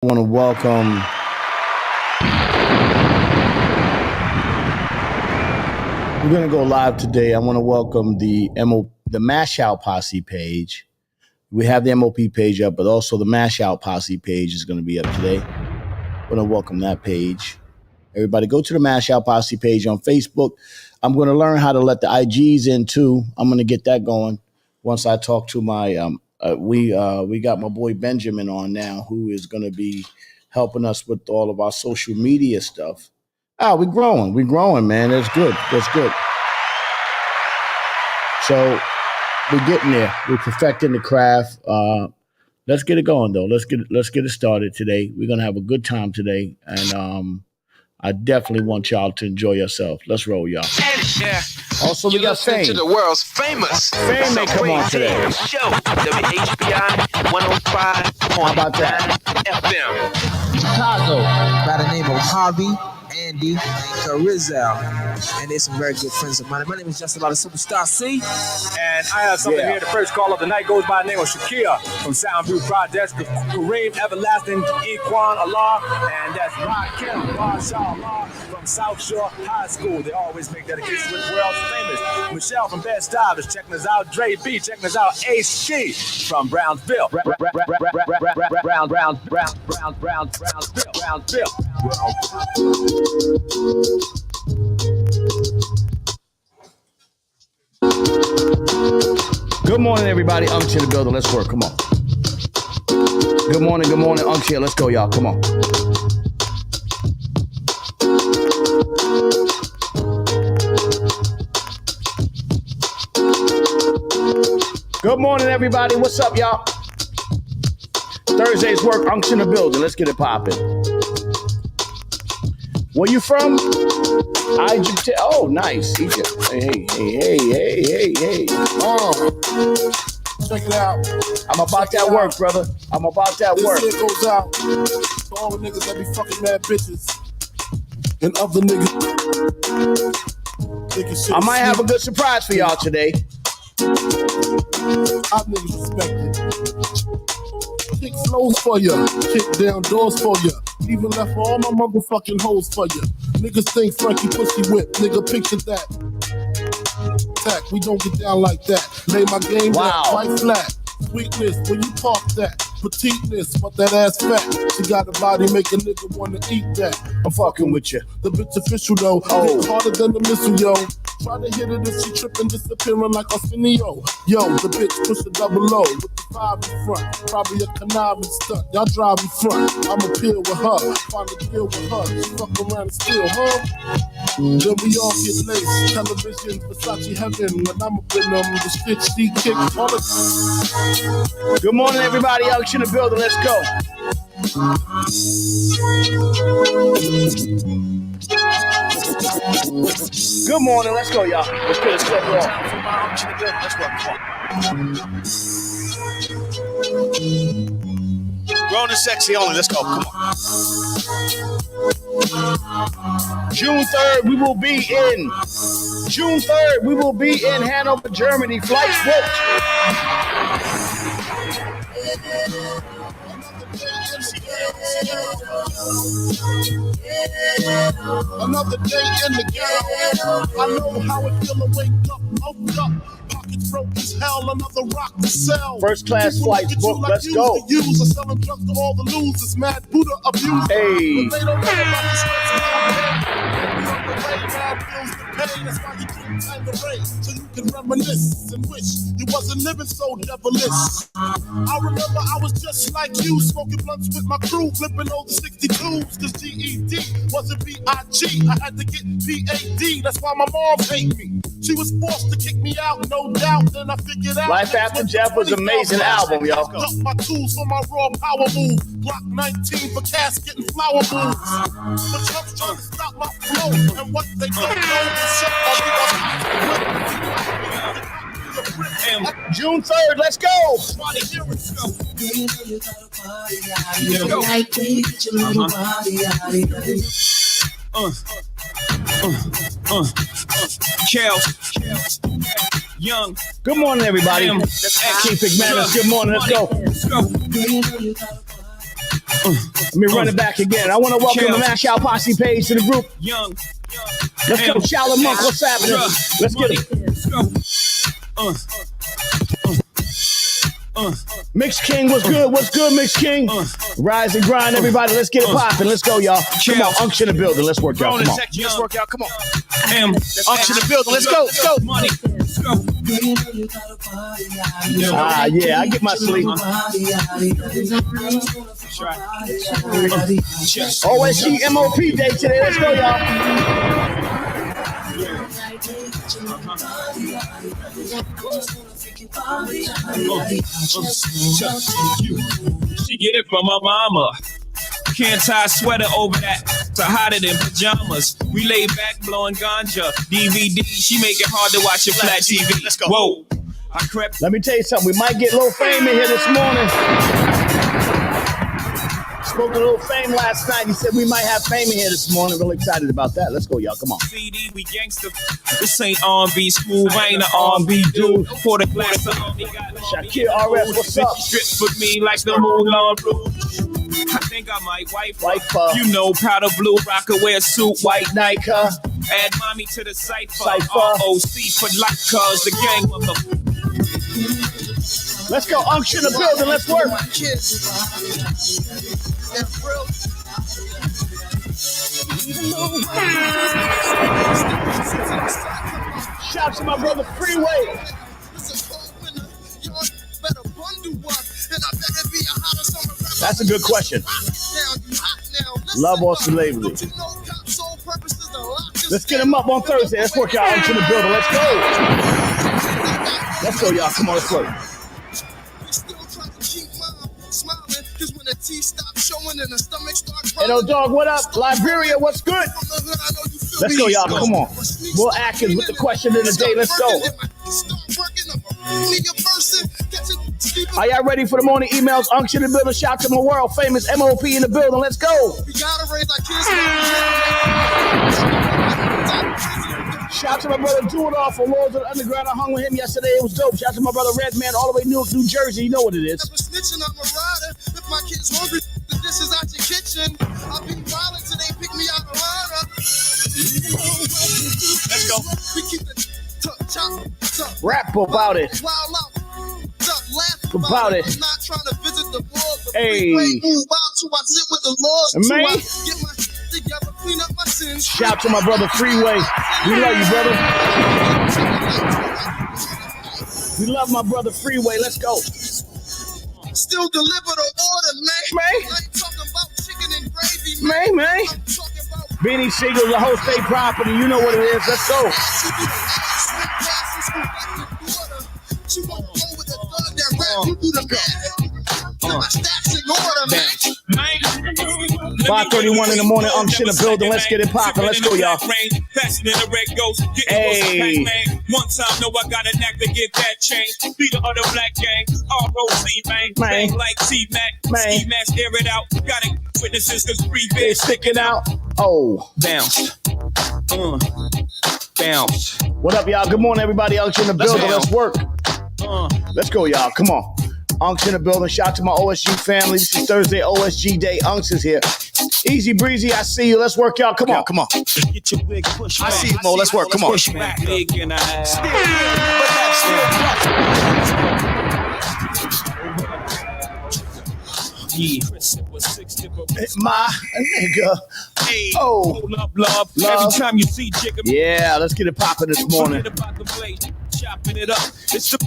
I want to welcome we're going to go live today. I want to welcome the Mash Out Posse page. We have the MOP page up, but also the Mash Out Posse page is going to be up today. I want to welcome that page. Everybody go to the Mash Out Posse page on Facebook. I'm going to learn how to let the IGs in too. I'm going to get that going once I talk to my we got my boy Benjamin on now, who is going to be helping us with all of our social media stuff. We're growing, man. That's good. So we're getting there. We're perfecting the craft. Let's get it going though. Let's get it started today. We're gonna have a good time today, and I definitely want y'all to enjoy yourself. Let's roll, y'all. Yeah. Also, we got Fame. To the world's famous. Fame may come on today. Show WHBI 105.9 How about that? FM. Chicago by the name of Harvey, Andy, and Carizal. And they're some very good friends of mine. My name is Just About a Superstar C. And I have something here. The first call of the night goes by the name of Shakir from Soundview Projects, Kareem Everlasting, Equan Allah, and that's Rakim Masha Allah from South Shore High School. They always make dedications with world's famous. Michelle from Bed-Stuy is checking us out. Dre B checking us out. Ace G from Brownsville. Brownsville. Good morning, everybody. Unk's in the building. Let's work. Come on. Good morning. Unk's here. Let's go, y'all. Come on. Good morning, everybody. What's up, y'all? Thursday's work. Unk's in the building. Let's get it popping. Where you from? Egypt. Oh, nice. Egypt. Hey. Check it out. I'm about that work, brother. I'm about that work. This here goes out to all the niggas that be fucking mad bitches and other niggas. I might have a good surprise for y'all today. I niggas respect it. Kick flows for ya, kick down doors for ya. Even left all my motherfucking hoes for ya. Niggas think Frankie pussy whip, nigga picture that. Tack, we don't get down like that. Lay my game down right flat. Sweetness, when you talk that. Petiteness, but that ass fat. She got a body, make a nigga wanna eat that. I'm fucking with you. The bitch official though, hit harder than the missile, yo. Try to hit it if she tripping, disappearing like Arsenio. Yo, the bitch push a double O with the 5 in front. Probably a conniving stunt. Y'all drive in front. I'ma peel with her, find a deal with her. She fuck around and steal, huh? Then we all get laced. Television, Versace heaven. When I'm up in them, the shit she kick. All the... Good morning, everybody. Out in the building. Let's go. Good morning. Let's go, y'all. Let's get it set off. Grown and sexy only. Let's go. Come on. June 3rd, we will be in Hanover, Germany. Flights booked. Another day in the ghetto. I know how it feel to wake up, woke up. Pockets broke as hell, another rock to sell. First class flights booked. Let's go. Use are selling drugs to all the losers. Mad Buddha abuse. Hey. But they don't know about the stress of our bills to pay. That's why you keep time to raise, so you can reminisce and wish you wasn't living so devilish. I remember I was just like you, smoking blunts with my crew, flipping over 62s, cause GED wasn't B.I.G. I had to get P.A.D. That's why my mom hate me. She was forced to kick me out, no doubt. Then I figured out. Life After Jeff was an amazing album, y'all. Duck my tools for my raw power move. Block 19 for casket and flower moves. The Trump's trying to stop my flow, and what they don't know is shut June 3rd, let's go. Young. Good morning, everybody. That's Chief McManus. Good morning. Let's go. Let me run it back again. I want to welcome the Mash Out Posse page to the group. Young. Let's go, Charlotte Monk. What's happening? Let's get it. Mix King, what's good? What's good, Mix King? Rise and grind, everybody. Let's get it popping. Let's go, y'all. Come on, Unction in the building. Let's work out. Come on. Let's work out. Come on. Unction in the building. Let's go. Let's go. Money. Yeah, I get my sleep. OSG MOP day today. Let's go, y'all. She get it from her mama. Can't tie a sweater over that. To hotter than pajamas. We lay back blowing ganja. DVD. She make it hard to watch a flat TV. Let's go. Whoa. I crept. Let me tell you something. We might get Lil Fame in here this morning. Spoke to Lil Fame last night. He said we might have Fame in here this morning. Really excited about that. Let's go, y'all. Come on. CD, we gangster. This ain't R&B smooth. I ain't an R&B dude. Pour the glass up. Shakir RF, what's up? Strip for me like the Moulin Rouge. I think I might wife her. You know, powder blue, rocker, wear suit, white Nike. Add mommy to the cipher. ROC for life, cause the gang motherfucker. Let's go, Unction in the building. Let's work. Shout to my brother Freeway. That's a good question. Love or slavery? Let's get him up on Thursday. Let's work out Unction in the building. Let's go. Let's go, y'all. Come on, let's work. Hello, dog. What up? Liberia, what's good? Let's go, y'all. Come on. Will Atkins with the question of the day. Let's go. Are y'all ready for the morning emails? Unction in the building. Shout to my world famous MOP in the building. Let's go. Shout to my brother Do It All for Lords of the Underground. I hung with him yesterday. It was dope. Shout to my brother Red Man all the way New Jersey. You know what it is. If my kid's hungry, the dishes out your kitchen. I'll be violent till they pick me out of ladder. Let's go. We keep the chop. Rap about it. Wild out. Laugh about it. I'm not trying to visit the Lord, but hey. Move out till I sit with the Lord. Man. I get my together, clean up my sins. Shout to my brother Freeway. We love you, brother. We love my brother Freeway. Let's go. Still deliver the order, man. I ain't talking about chicken and gravy, man. I'm talking about Beanie Siegel, the whole state property. You know what it is. Let's go. She wanna go with the thug that rap. You do the math. My stacks in order, man. 5:31 in the morning. Unction in the building. Let's get it poppin'. Let's go, y'all. Hey. One time, know I got a knack to get that change. Leader of the black gang, ROC, man. Bang like T-Mac. T-Mac, air it out. Gotta witnesses, cause free bit sticking out. Oh. Bounce. Bounce. What up, y'all? Good morning, everybody. Unction in the building. Let's work. Let's go, y'all. Come on. Unction in the building. Shout out to my OSG family. This is Thursday OSG Day. Unks is here. Easy breezy. I see you. Let's work, y'all. Come on. Come on. Get your wig pushed. I see you, Mo. Let's work. Come on. Push back. Big in the ass. My nigga. Hey. Oh. Love. Every time you see Jigga. Yeah, let's get it popping this morning. Chopping it up. It's the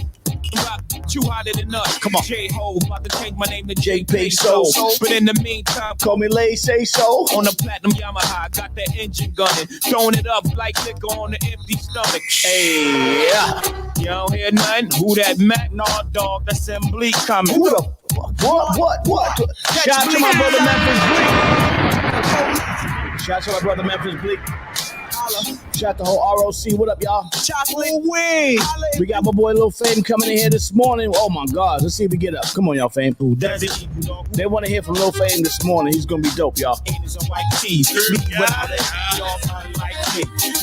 too hotter than us. Come on. J-Ho, about to change my name to J Peso. But in the meantime, call me Lay Say So. On the platinum Yamaha, got that engine gunning. Throwing it up like liquor on an empty stomach. Hey, yeah. You don't hear nothing? Who that Mac? Nah, dog, that's Assembly coming. Who the What? Shout out to my brother Memphis Bleak. Shout out to my brother Memphis Bleak. Shout out to the whole ROC. What up, y'all? Chocolate wing. We got my boy Lil Fame coming in here this morning. Oh my God. Let's see if we get up. Come on, y'all, Fame. They want to hear from Lil Fame this morning. He's going to be dope, y'all. You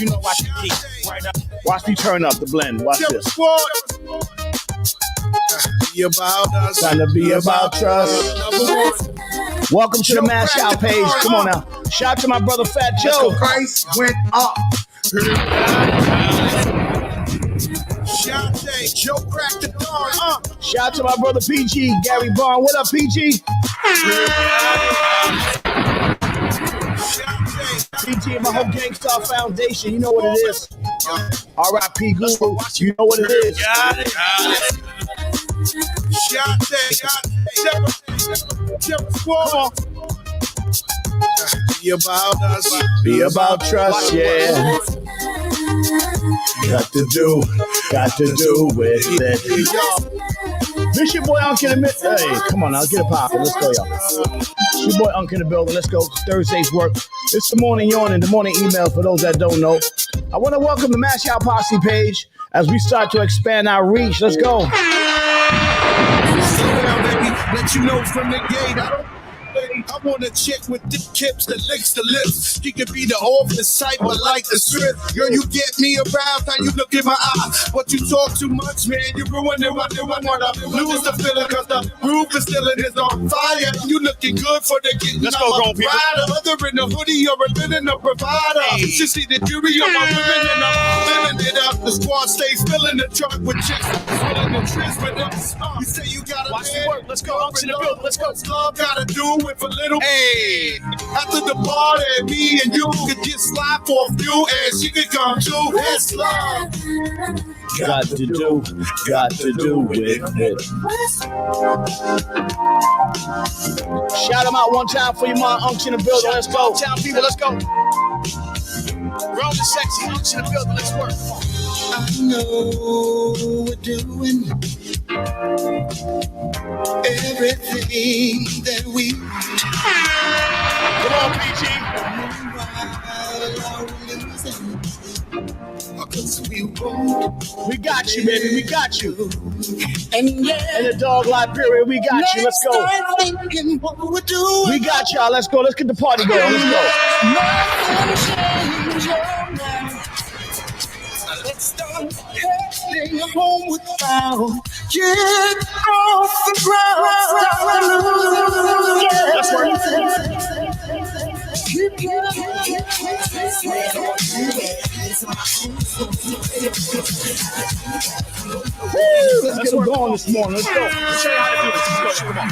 know what you need. Right up. Watch me turn up the blend. Watch this. Be about us. Trying to be about trust. Welcome to the Mash Out page. Come on now. Shout out to my brother Fat Joe. Price went up. Shante, Joe cracked the dawn. Shout out to my brother PG, Gary Barn. What up, PG? PG and my whole Gangstar Foundation. You know what it is. R.I.P. Guru. You know what it is. Be about us. Be about trust, yeah. Got to do with it. This your boy Unc in the middle. Hey, come on now, get it poppin'. Let's go, y'all. It's your boy Unc in the building. Let's go. Thursday's work. It's the morning yawn and the morning email for those that don't know. I want to welcome the Mash Out Posse page as we start to expand our reach. Let's go. Slow down, baby. Let you know from the gate. I want a chick with thick hips that licks the lips. She could be the office type, but like the strip. Girl, you get me aroused, how you look in my eyes. But you talk too much, man. You ruin it, what lose the feeling, cause the roof is still is on fire. You looking good for the getting. Let's go, grown people. Other in the hoodie, you're a living a provider. She see the jury of my women and I'm living it up. The squad stays filling the truck with chicks. Filling the trees with us. You say you gotta Watch the work. Let's go. Unc's in the building. Let's go. What's love gotta do with a little. Hey, after the party, me and you could just slide for a few, and she could come too. It's love. Got to do with it. Shout them out one time for your mom, Unc's in the building. Let's go. Town people, let's go. Grown and sexy, Unc's in the building. Let's work. I know we're doing everything that we. Come on, PG. We got you, baby. We got you. And the dog life period, we got you. Let's go. We got y'all. Let's go. Let's get the party going. Let's go. Let's start heading home without get off the ground. Let's work. Let's get them going this morning. Let's go. Let's show you how to do this. Let's go. Come on.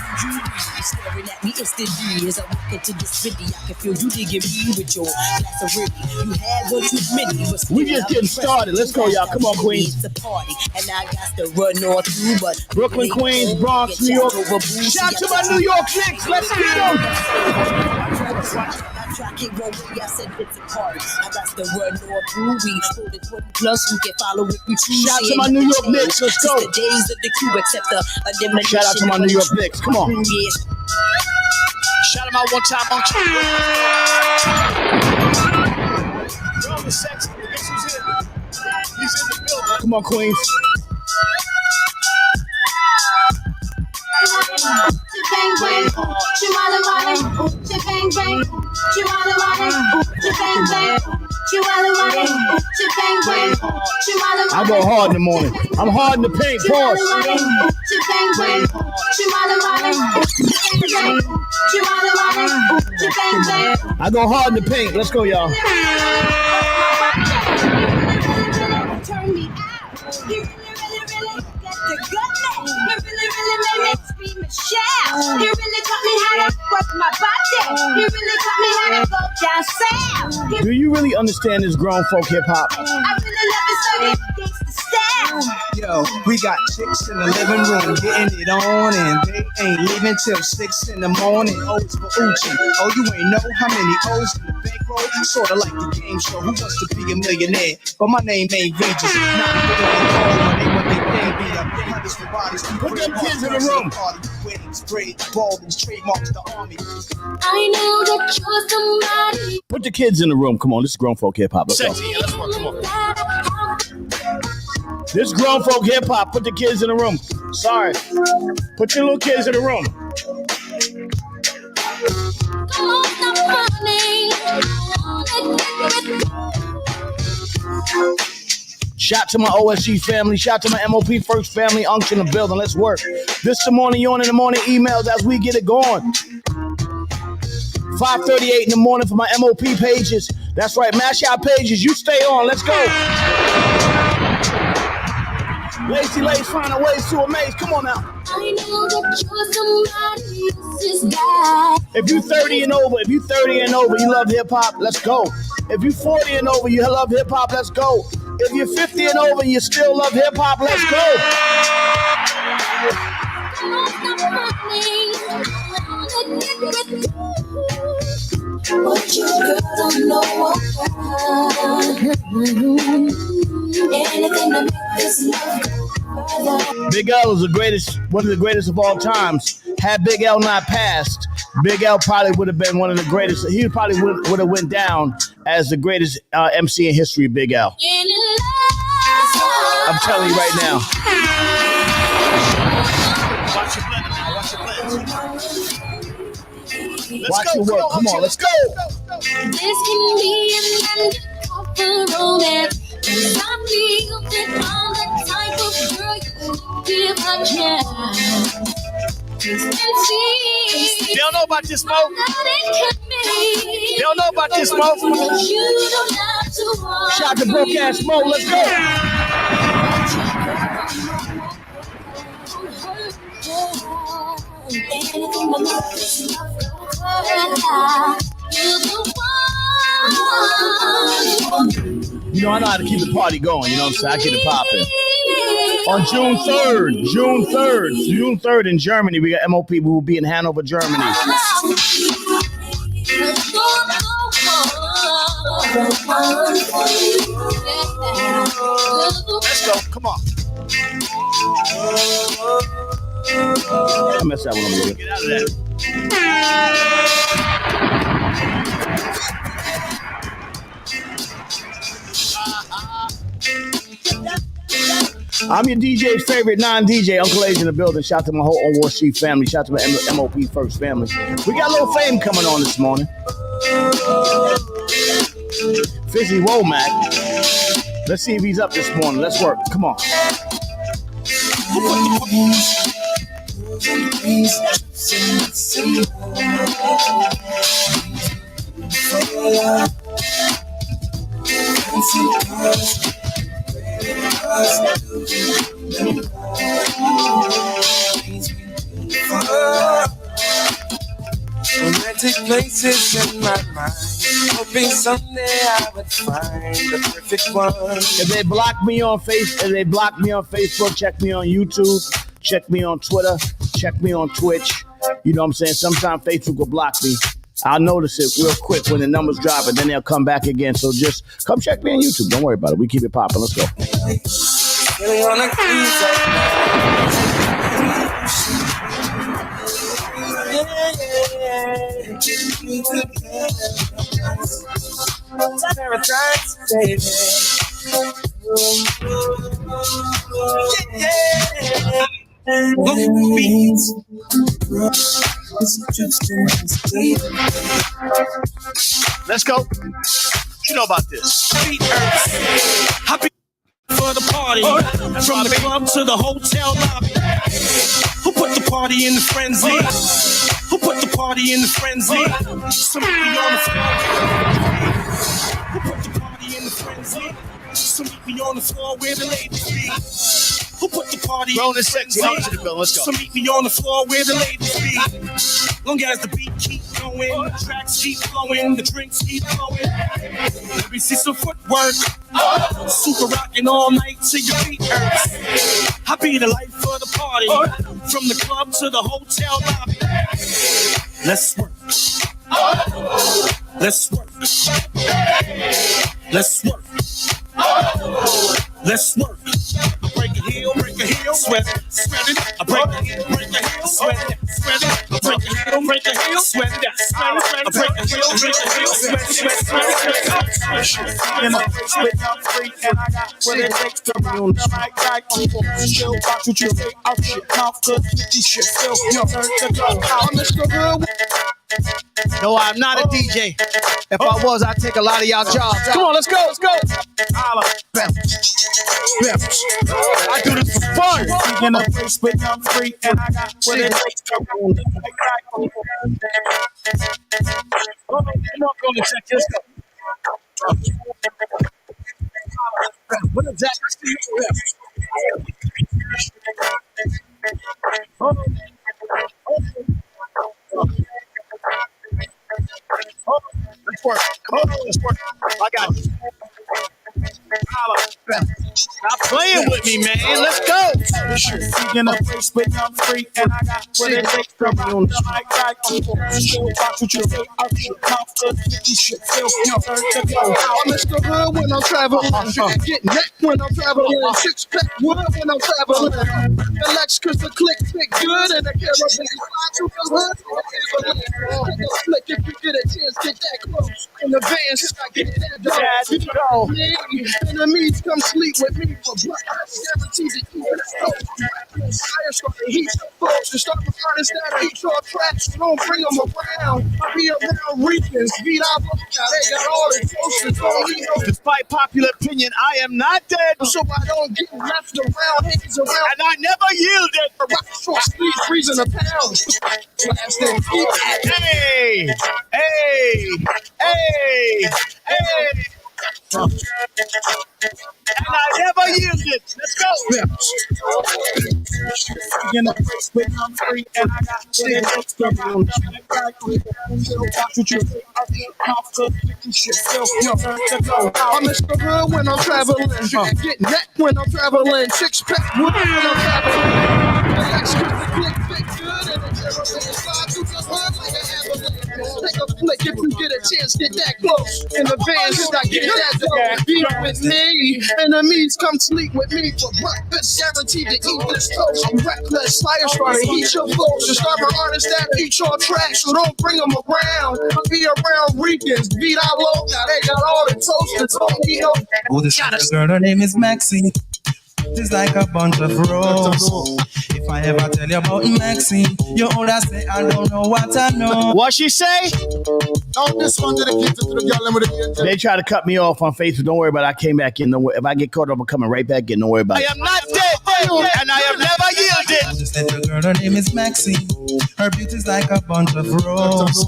Staring at me instantly as I walk into this city. I can feel you digging me with your glass of Ricky. You had one too many, but We just getting started. Let's go, y'all. Come on, Queens. It's a party, and I got to run all through, but Brooklyn, Queens, Bronx, New York. Shout to my New York Knicks. Let's get them. I can't go away, I said it's a party. I got to run all through. We hold it 20 plus, we can follow if we choose. Shout to my New York Knicks. Let's go. The days of the Q, except the elimination. Shout out to my New York Knicks. Come on. Shout him out one time, Unc. Grown and sexy. Guess who's in? He's in the building. Come on, Queens. I go hard in the morning. I'm hard in the paint. Pause. I go hard in the paint. Let's go, y'all. Turn me out. You really get the goodness. You really made me scream and shout. You really taught me how to work my body. You really taught me how to go down south. Do you really understand this grown folk hip hop? I really love it so it's gangsta style. Yo, we got chicks in the living room getting it on, and they ain't leaving till 6 in the morning. O's for Uchi. Oh, you ain't know how many O's in the bankroll? Sorta like the game show. Who wants to be a millionaire? But my name ain't Regis. Not when they pay me up. Hundreds for bodies. Put them kids in the room. Weddings, braids, baldings, trademarks, the army. I know that you're somebody. Put the kids in the room. Come on, this is grown folk hip hop. Let's go. Sexy. Let's work. Come on. This grown folk hip hop. Put the kids in the room. Sorry. Put your little kids in the room. Come on, stop running. Shout to my OSG family. Shout to my MOP First family. Unc in the building. Let's work. This the morning yawn in the morning emails as we get it going. 5:38 in the morning for my MOP pages. That's right, mash out pages. You stay on. Let's go. Lazy Lace finding ways to amaze. Come on now. I know that you're somebody else's guy. If you 30 and over, you love hip hop, let's go. If you 40 and over, you love hip hop, let's go. If you're 50 and over, you still love hip hop, let's go. But you girl don't know what anything to make this love go further. Big L is one of the greatest of all times. Had Big L not passed, Big L probably would have been one of the greatest. He probably would have went down as the greatest MC in history, Big L. I'm telling you right now. Watch your blender now. Watch your blender. Watch your work. Come on, let's go. This can be an undercover romance. 'Cause I feel that I'm the type of girl you give a chance. They don't know about this smoke. They don't know about this smoke. Shout to broke ass smoke. Let's go. You know, I know how to keep the party going. You know what I'm saying? I keep it popping. On June 3rd in Germany, we got MOP who will be in Hanover, Germany. Let's go. Come on. I messed that one up a little bit. Get out of that. I'm your DJ's favorite non-DJ, Uncle A's in the building. Shout out to my whole On Wall Street family. Shout out to my MOP First family. We got a little fame coming on this morning. Fizzy Womack. Let's see if he's up this morning. Let's work. Come on. Romantic places in my mind, hoping someday I would find the perfect one. If they block me on Facebook, check me on YouTube, check me on Twitter, check me on Twitch. You know what I'm saying? Sometimes Facebook will block me. I'll notice it real quick when the numbers drop, and then they'll come back again. So just come check me on YouTube. Don't worry about it. We keep it popping. Let's go. Feeling on a cruise right Paradise, baby. Let's go. What you know about this? Happy for the party, from the club to the hotel lobby. Who put the party in the frenzy? Who put the party in the frenzy? Somebody on the floor. Who put the party in the frenzy? Somebody on the floor where the ladies be. Who put the party Grown in and the sexy. frenzy? Out to the bill. Let's go. So meet me on the floor where the ladies be. Long as the beat keep going, the tracks keep flowing, the drinks keep flowing. Let me see some footwork. Super rocking all night till your feet hurt. I be the life of the party, from the club to the hotel lobby. Let's work. Let's work. Let's work. Let's work. I break a heel, sweat it. I break a heel, sweat it. I break a heel, sweat it. I break a heel, sweat it. In my face with I'm free and I got what it takes to rock the mic like people. Still watch what you say out your mouth, cause 50 shit still you turn to go out. Mr. Good. No, I'm not a DJ. If I was, I'd take a lot of y'all jobs. Come on, let's go. Let's go. Holla. I do this for fun. In the face with I'm free and I got what it takes to rock the mic like people. Come on, go to check this out. What is that? Let's work. Let's work. I got you. Stop playing with me, man. Let's go. In a place but I'm free, and I got what it takes to rock the mic right. Watch what you say. I feel confident. You should feel to go. I'm Mr. Hood when I'm traveling. Get neck when I'm traveling. Six pack wood when I'm traveling. The Lex cause the click fit good and the camera slide to the hood. Take a flick if you get a chance, get that close. In the van, I get that dog. Enemies come sleep with me for breakfast. Guaranteed to eat this toast. Fire started heat so close. To start with artists that eat your tracks. Don't bring them around. I be around regions. Beat out. They got all the toasters. Despite popular opinion, I am not dead. So I don't get left around. Hands around. And I never yielded. Rock short sleeves freezing a pound. Hey! Hey! Hey! Hey! And I never yielded. Let's go. In a place but I'm free, and I got what it takes to rock the mic right. Watch what you say. I feel confident. You should feel to go. I'm Mr. Hood when I'm traveling. Get neck when I'm traveling. Six pack wood when I'm traveling. The Lex cause the click fit good and the camera slide through the hood like an avalanche. Take a flick if you get a chance, get that close. In the van, should I get that dope? Be with me. Enemies come sleep with me for breakfast. Guaranteed to eat this toast. I'm reckless. Fire started heat your flows. Just start with artists that eat your tracks. So don't bring them around. I'll be around weekends. Beat out low. Now they got all the toasters. Don't need no. Oh, this girl, her name is Maxine. It's like a bunch of roses. If I ever tell you about Maxine, you older say I don't know what I know. What she say? Now this one dedicated to the girl with the angel. They try to cut me off on Facebook. Don't worry about it. I came back in. Don't worry. If I get caught up, I'm coming right back in. Don't worry about I it. am not dead, and I have never yielded. This little girl, her name is Maxine. Her beauty's like a bunch of roses.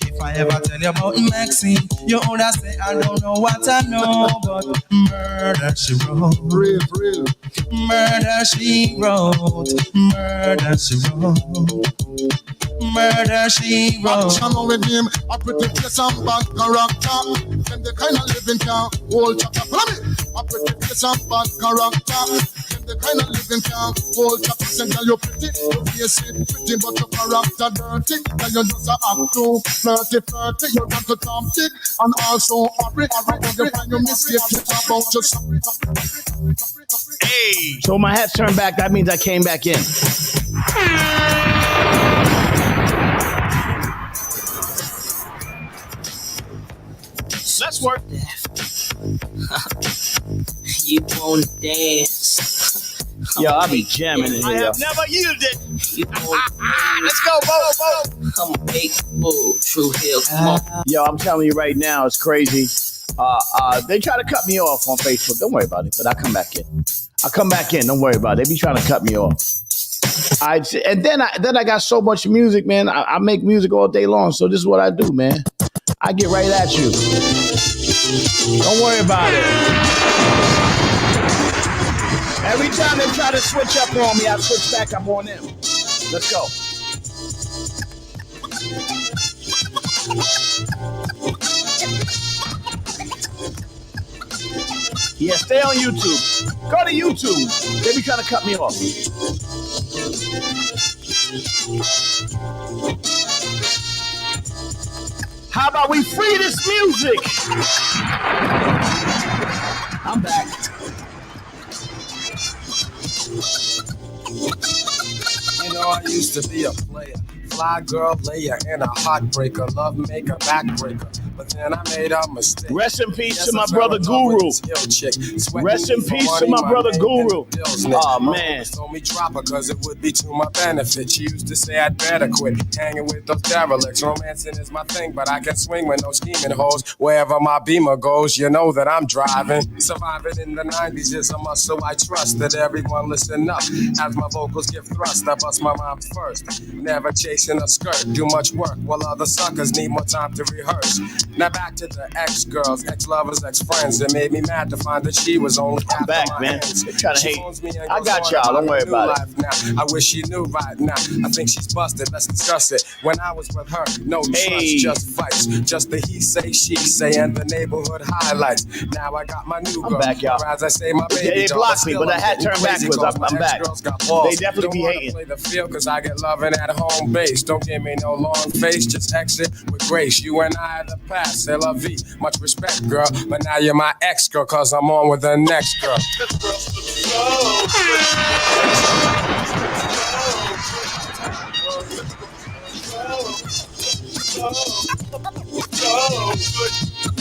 If I ever tell you about Maxine, you older say I don't know what I know. But murder she wrote. Real. Murder she wrote. Murder she wrote. Murder she wrote. Action with him, a pretty face and bad character. Them the kind of living can hold chapter. Follow me. A pretty face and bad character. Them the kind of living can hold chapter. Say girl you pretty, your face is pretty, but your character dirty. Girl you just a act too flirty. You want to talk thick and also hurry. You find your mistake, you talk about your sorry. Hey! So my hat's turned back. That means I came back in. Let's work. You won't dance. Yo, I'll be jamming in I here. have never yielded. You won't Let's go, Bo. I'm a big bull, true hill. Come on. Yo, I'm telling you right now, it's crazy. They try to cut me off on Facebook. Don't worry about it, but I come back in. I'll come back in. Don't worry about it. They be trying to cut me off. And then I got so much music, man. I make music all day long. So this is what I do, man. I get right at you. Don't worry about it. Every time they try to switch up on me, I switch back up on them. Let's go. Yeah, stay on YouTube. Go to YouTube. They be trying to cut me off. How about we free this music? I'm back. You know, I used to be a player. Fly girl layer and a heartbreaker. Love maker, backbreaker. But then I made a mistake. Rest in peace to my brother Guru. Rest in peace to my brother Guru. Oh man. Told me drop her cause it would be to my benefit. She used to say I'd better quit hanging with those derelicts. Romancing is my thing, but I can swing with no scheming hoes. Wherever my beamer goes, you know that I'm driving. Surviving in the 90s is a muscle I trust that everyone listen up. As my vocals give thrust, I bust my rhymes first. Never chase face in a skirt, do much work while other suckers need more time to rehearse. Now back to the ex-girls, ex-lovers, ex-friends. It made me mad to find that she was only I'm after back, my man. hands. They're trying to She hate. phones me and I goes got on y'all. Don't worry new about it. life now. I wish she knew right now. I think she's busted. Let's discuss it. When I was with her, no trust, just fights. Just the he say, she say, and the neighborhood highlights. Now I got my new girl. I'm back, y'all. Or as I say, my baby They doll, blocked me, still but I'm I had getting turned crazy backwards. 'cause I'm my back. ex-girls got balls. They definitely Don't be wanna hating. play the field 'cause I get loving at home base. Don't give me no long face, just exit with grace. You and I are the past, c'est la vie. Much respect, girl, but now you're my ex-girl 'cause I'm on with the next girl.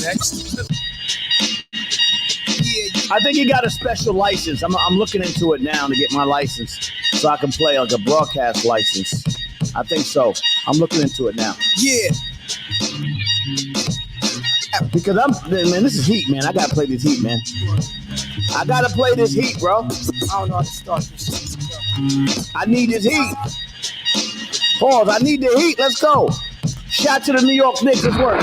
Next. I think he got a special license. I'm looking into it now to get my license so I can play like a broadcast license. I think so. I'm looking into it now. Yeah. Because man, this is heat, man. I gotta play this heat, man. I gotta play this heat, bro. I don't know how to start this. I need this heat. Pause. I need the heat. Let's go. Shout to the New York Knicks. Let's work.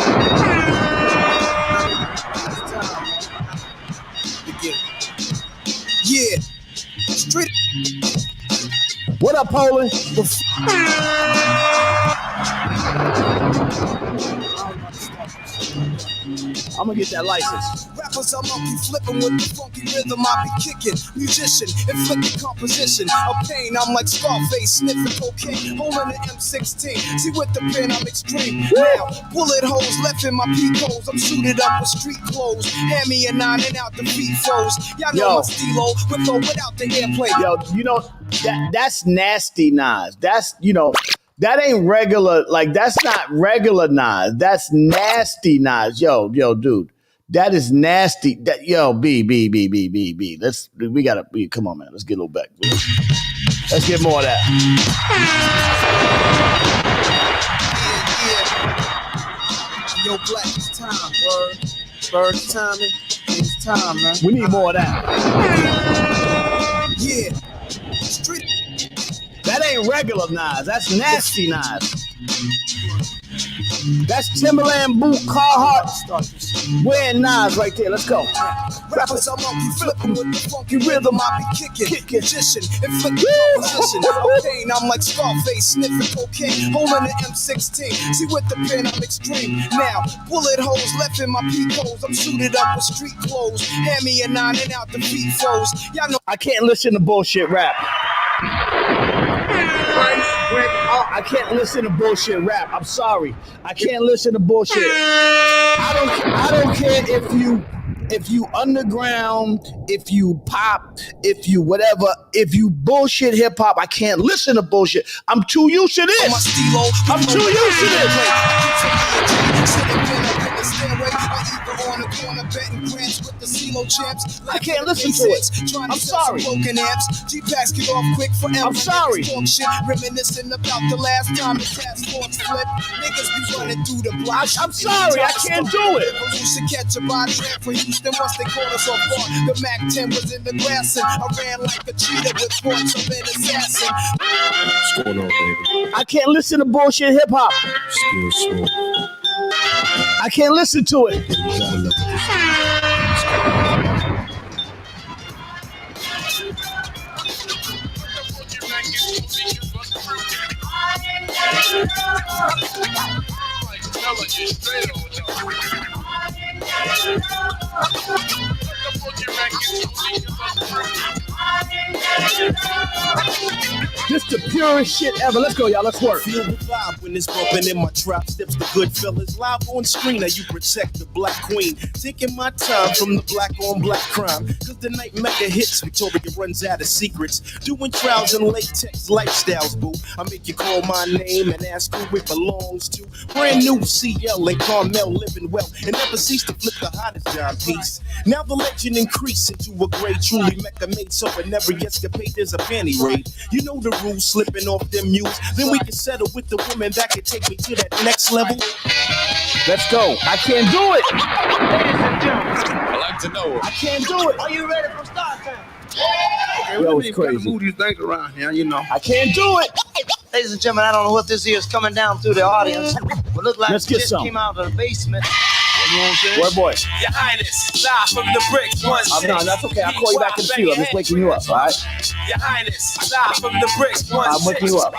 Yeah. Straight. What up, Poland? I'm gonna get that license. Rappers are monkey flipping with the funky rhythm I be kicking. Musician, inflicting composition of pain. I'm like Scarface, sniffing cocaine, holding an M16. See with the pen, I'm extreme. Now, bullet holes left in my peak holes. I'm suited up with street clothes. Hand me a 9 and out the feet froze. Y'all know my stilo with or without the airplay. Yo, you know that's nasty Nas. That's that ain't regular. Like that's not regular Nas. That's nasty Nas. Yo, dude. That is nasty. That B. We gotta come on, man. Let's get a little back. Let's get more of that. Yeah. Yo, Black, it's time, word. Bird timing. It's time, man. We need more of that. Yeah. Street. That ain't regular Nas. That's nasty Nas. That's Timberland boot, Carhartt. Wearing Nas right there. Let's go. Rappers are monkey flipping with the funky rhythm I be kicking. Magician, inflicting composition of pain. I'm like Scarface, sniffing cocaine, holding an M16. See with the pen, I'm extreme. Now, bullet holes left in my peak holes. I'm suited up with street clothes. Hand me a 9 and out the feet froze. Y'all know I can't listen to bullshit rap. I can't listen to bullshit rap. I'm sorry. I can't listen to bullshit. I don't care if you underground, if you pop, if you whatever, if you bullshit hip hop, I can't listen to bullshit. I'm too used to this. I'm too used to this. I can't listen to it. I'm sorry. I'm sorry. Reminiscing about the last time the task force flipped. Niggas be running through the block. I'm sorry. I can't do it. Revolution catch a body for Houston once they caught us off guard. The Mac 10 was in the grass and I ran like a cheetah with points of an assassin. What's going on, baby? I can't listen to bullshit hip hop. Still smooth. I can't listen to it. You gotta love This the purest shit ever. Let's go, y'all. Let's work. Feel the vibe when it's bumping in my trap steps. The good fellas live on screen. Now you protect the black queen. Taking my time from the black on black crime. Cause the night mega hits, Victoria runs out of secrets. Doing trials and latex lifestyles, boo. I make you call my name and ask who it belongs to. Brand new CL and Carmel living well. And never cease to flip the hottest John piece. Now the legend increase into a great truly Mecca made so in every escapade there's a panty raid. You know the rules, slipping off them mules. Then we can settle with the woman that can take me to that next level. Let's go. I can't do it. I like to know. I can't do it. Are you ready for start time? Yo, it's crazy. Move these things around here, you know. I can't do it. Ladies and gentlemen, I don't know what this is coming down through the audience, but look like Let's it get just some. came out of the basement. You know what I'm saying? Boy, boy. Your Highness, live from the bricks, 1-6. No, that's okay. I'll call you back in a few. I'm just waking you up, all right? Your Highness, live from the bricks, 1-6. I'm waking you up.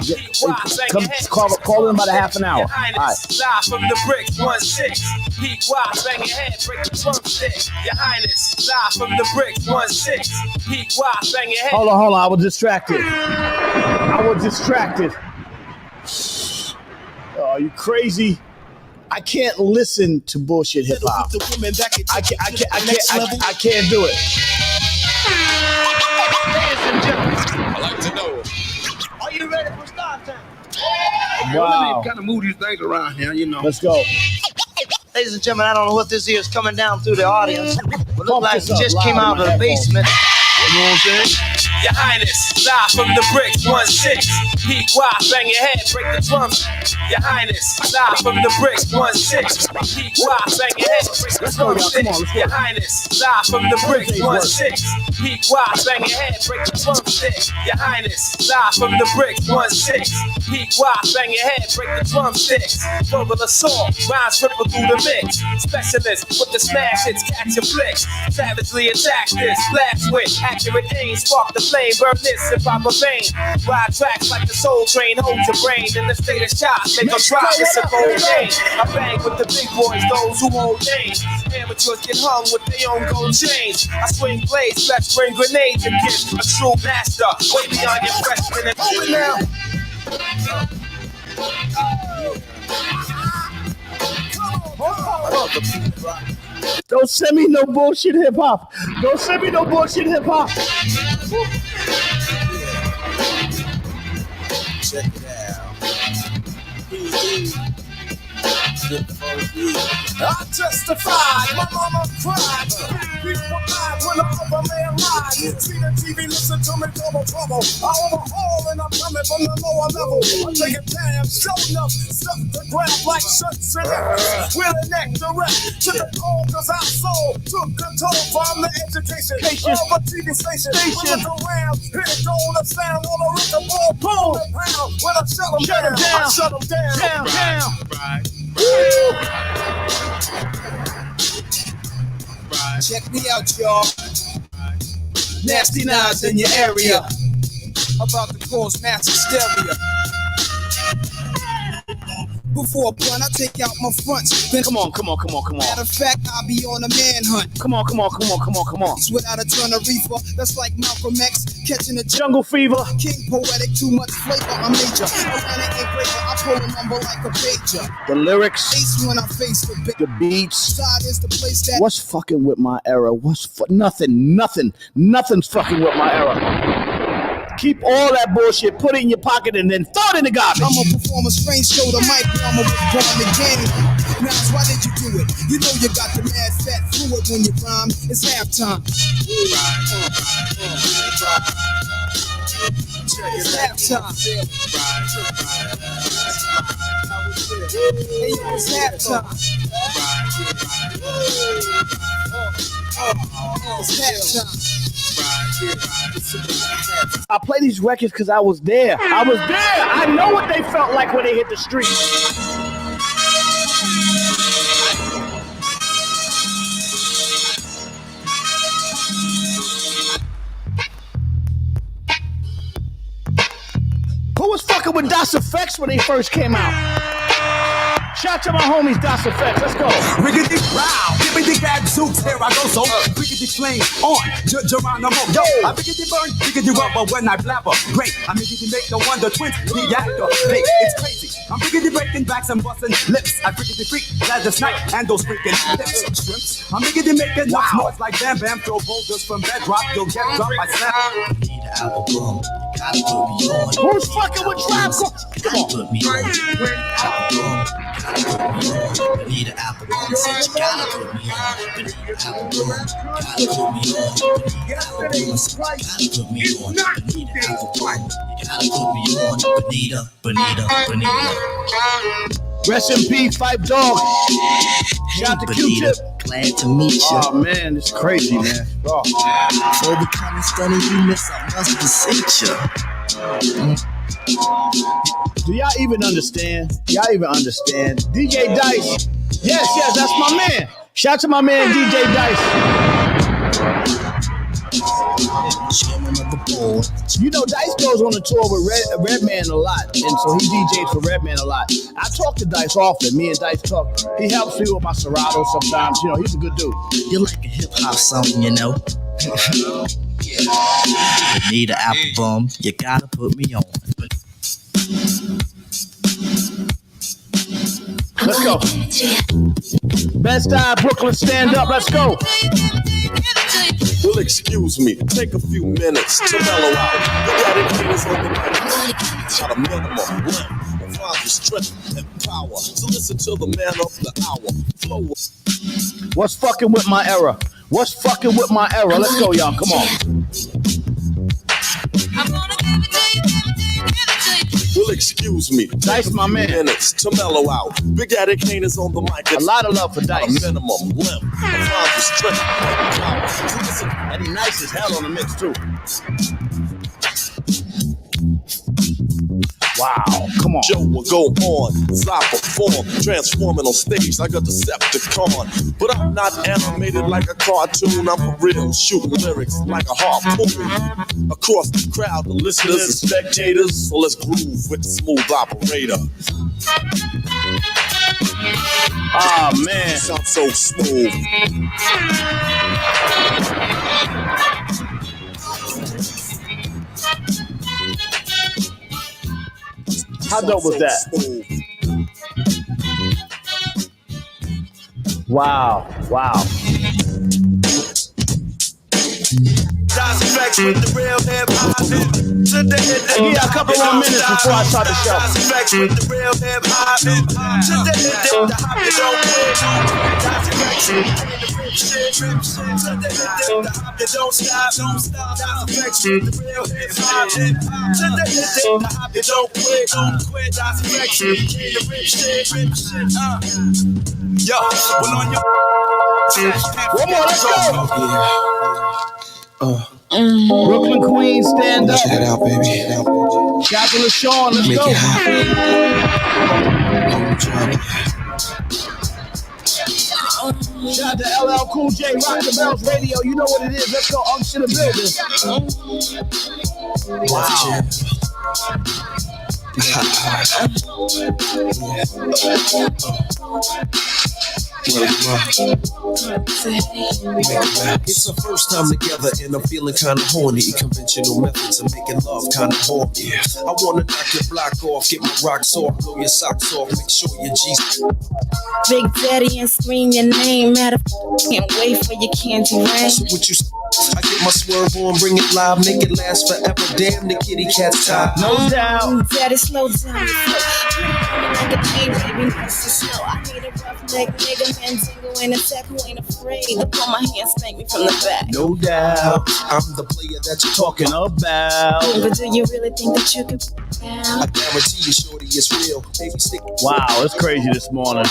Call in about a half an hour. Your All right. Highness, live from the bricks, 1-6. Peak wide, bang your head, break the drumstick. Your Highness, live from the bricks, 1-6. Peak wide, bang your head. Hold on. I was distracted. Oh, are you crazy? I can't listen to bullshit hip hop. I can't do it. I like to know. Are you ready for start time? Wow. Let me kind of move these things around here, you know. Let's go. Ladies and gentlemen, I don't know what this is coming down through the audience, but look like it this up just loud came in out my of the headphones. basement. You know what I'm saying? Your Highness, live from the bricks, 1-6. Peak wide, bang your head, break the drums. Your Highness, live from the bricks, 1-6. Peak wide, bang your head, break the drums. Your Highness, live from the bricks, 1-6. Peak wide, bang your head, break the drumstick. Your Highness, live from the bricks, 1-6. Peak wide, bang your head, break the drumsticks. Verbal assault, rhymes ripple through the mix. Specialist with the smash hits, catch your flicks. Savagely attack this, blast with accurate aim, spark the flame, burn this in proper vein. Ride tracks like the soul train, hold your brain in the state of shock, make them drop this a cold game. I bang with the big boys, those who hold names. Amateurs get hung with their own gold chains. I swing blades, let's bring grenades and get a true master, way beyond your freshman and hold it now. Don't send me no bullshit hip hop. Don't send me no bullshit hip hop. Check it out. I testified, my mama cried. People lied when the other man lied. See the TV, listen to me, double trouble. I overhaul and I'm coming from the lower level. I'm taking time, show enough stuff to grab like shirts and efforts. With a neck direct to the cold, cause I sold, took control from the education of a TV station. Look around, hit it gold, the sound on the record ball, boom, and pound. When I shut them down, I shut them down. Check me out, y'all. Nasty Nines in your area. About to cause mass hysteria. Before a blunt, I take out my fronts. Then Come on. matter of fact, I'll be on a manhunt. Come on. Without a ton of reefer, that's like Malcolm X catching a Jungle Fever. King poetic, too much flavor, I'm major. Around an engraver, I pull a number like a pager. The lyrics, Face when I face the beats. side is the place that What's fucking with my era? Nothing's fucking with my era. Keep all that bullshit, put it in your pocket, and then throw it in the garbage. I'm a performer, strange show, the mic, I'm a born the game. Now, why did you do it? You know you got the mad fat fluid when you rhyme. It's halftime. It's halftime. Hey, yo, it's halftime. It's halftime. I play these records because I was there. I know what they felt like when they hit the streets. Who was fucking with DOS Effects when they first came out? Shout out to my homies, DOS Effects. Let's go. Riggedy row, biggity gag zooks, here I go, so riggedy flame on, Geronimo. Yo, I biggity burn, biggity rubber when I blabber. Great, I biggity make the wonder twins, the actor. Fake, it's crazy. I'm biggity breaking backs and busting lips. I biggity freak, glad the snipe and those freaking lips. Shrimps, I'm biggity making enough noise like Bam Bam, throw boulders from bedrock, you'll get dropped by sound. Who's fucking with Trap? Come on. Need an apple bum, said you gotta put me on. Need an apple bum, gotta put me on. Need an apple bum, gotta put me on. Bonita. Rest in peace, Five Dog. Shout out to Q-Tip. Glad to meet you. Oh man, it's crazy, man. Oh. For becoming stunning, you miss, I must beseech you. Do y'all even understand? Y'all even understand? DJ Dice. Yes, that's my man. Shout out to my man DJ Dice. You know, Dice goes on the tour with Redman a lot, and so he DJs for Redman a lot. I talk to Dice often. Me and Dice talk. He helps me with my Serato sometimes. You know, he's a good dude. You're like a hip hop song, you know. You need an album, you gotta put me on. Let's go. Best time, Brooklyn, stand up. Let's go. Well, excuse me, take a few minutes to mellow out. You got it, haters on the mic. Got a minimum length of father's strength and power. So listen to the man of the hour. Flow. What's fucking with my era? What's fucking with my era? Let's go, y'all. Come on. Well, excuse me. Dice, my man. Minutes to mellow out. Big Attic haters on the mic. A lot of love for Dice. A minimum limp. A father's strength and power. So listen. And he nice as hell on the mix, too. Wow, come on. Show will go on as I perform, transforming on stage like a Decepticon. But I'm not animated like a cartoon. I'm for real, shooting lyrics like a harpoon. Across the crowd, the listeners and spectators. So let's groove with the smooth operator. Ah, man. Sounds so smooth. How dope was that? Wow. Yeah, a couple more minutes before I start the show. Yo, well on your one more, let's go. Brooklyn Queens, stand up. Check it out, baby. Shout to LaShawn, let's Make go. it hot. Shout out to LL Cool J, Rock the Bells Radio. You know what it is. Let's go. To the building. Wow. It's the first time together and I'm feeling kinda horny. Conventional methods of making love kinda bore me. I wanna knock your block off, get my rocks off, blow your socks off, make sure your G's Big Daddy and scream your name. Matter can't wait for your candy rain. So what you I get my swerve on, bring it live, make it last forever. Damn the kitty cat's tired. No doubt. Daddy, slow down. Like a G, baby, nice and slow. I need a rough leg nigga, man, dingo ain't a tech who ain't afraid to pull my hand, spank me from the back. No doubt. I'm the player that you're talking about. But do you really think that you could down? I guarantee you, shorty, it's real. Baby, stick. Wow, it's crazy this morning.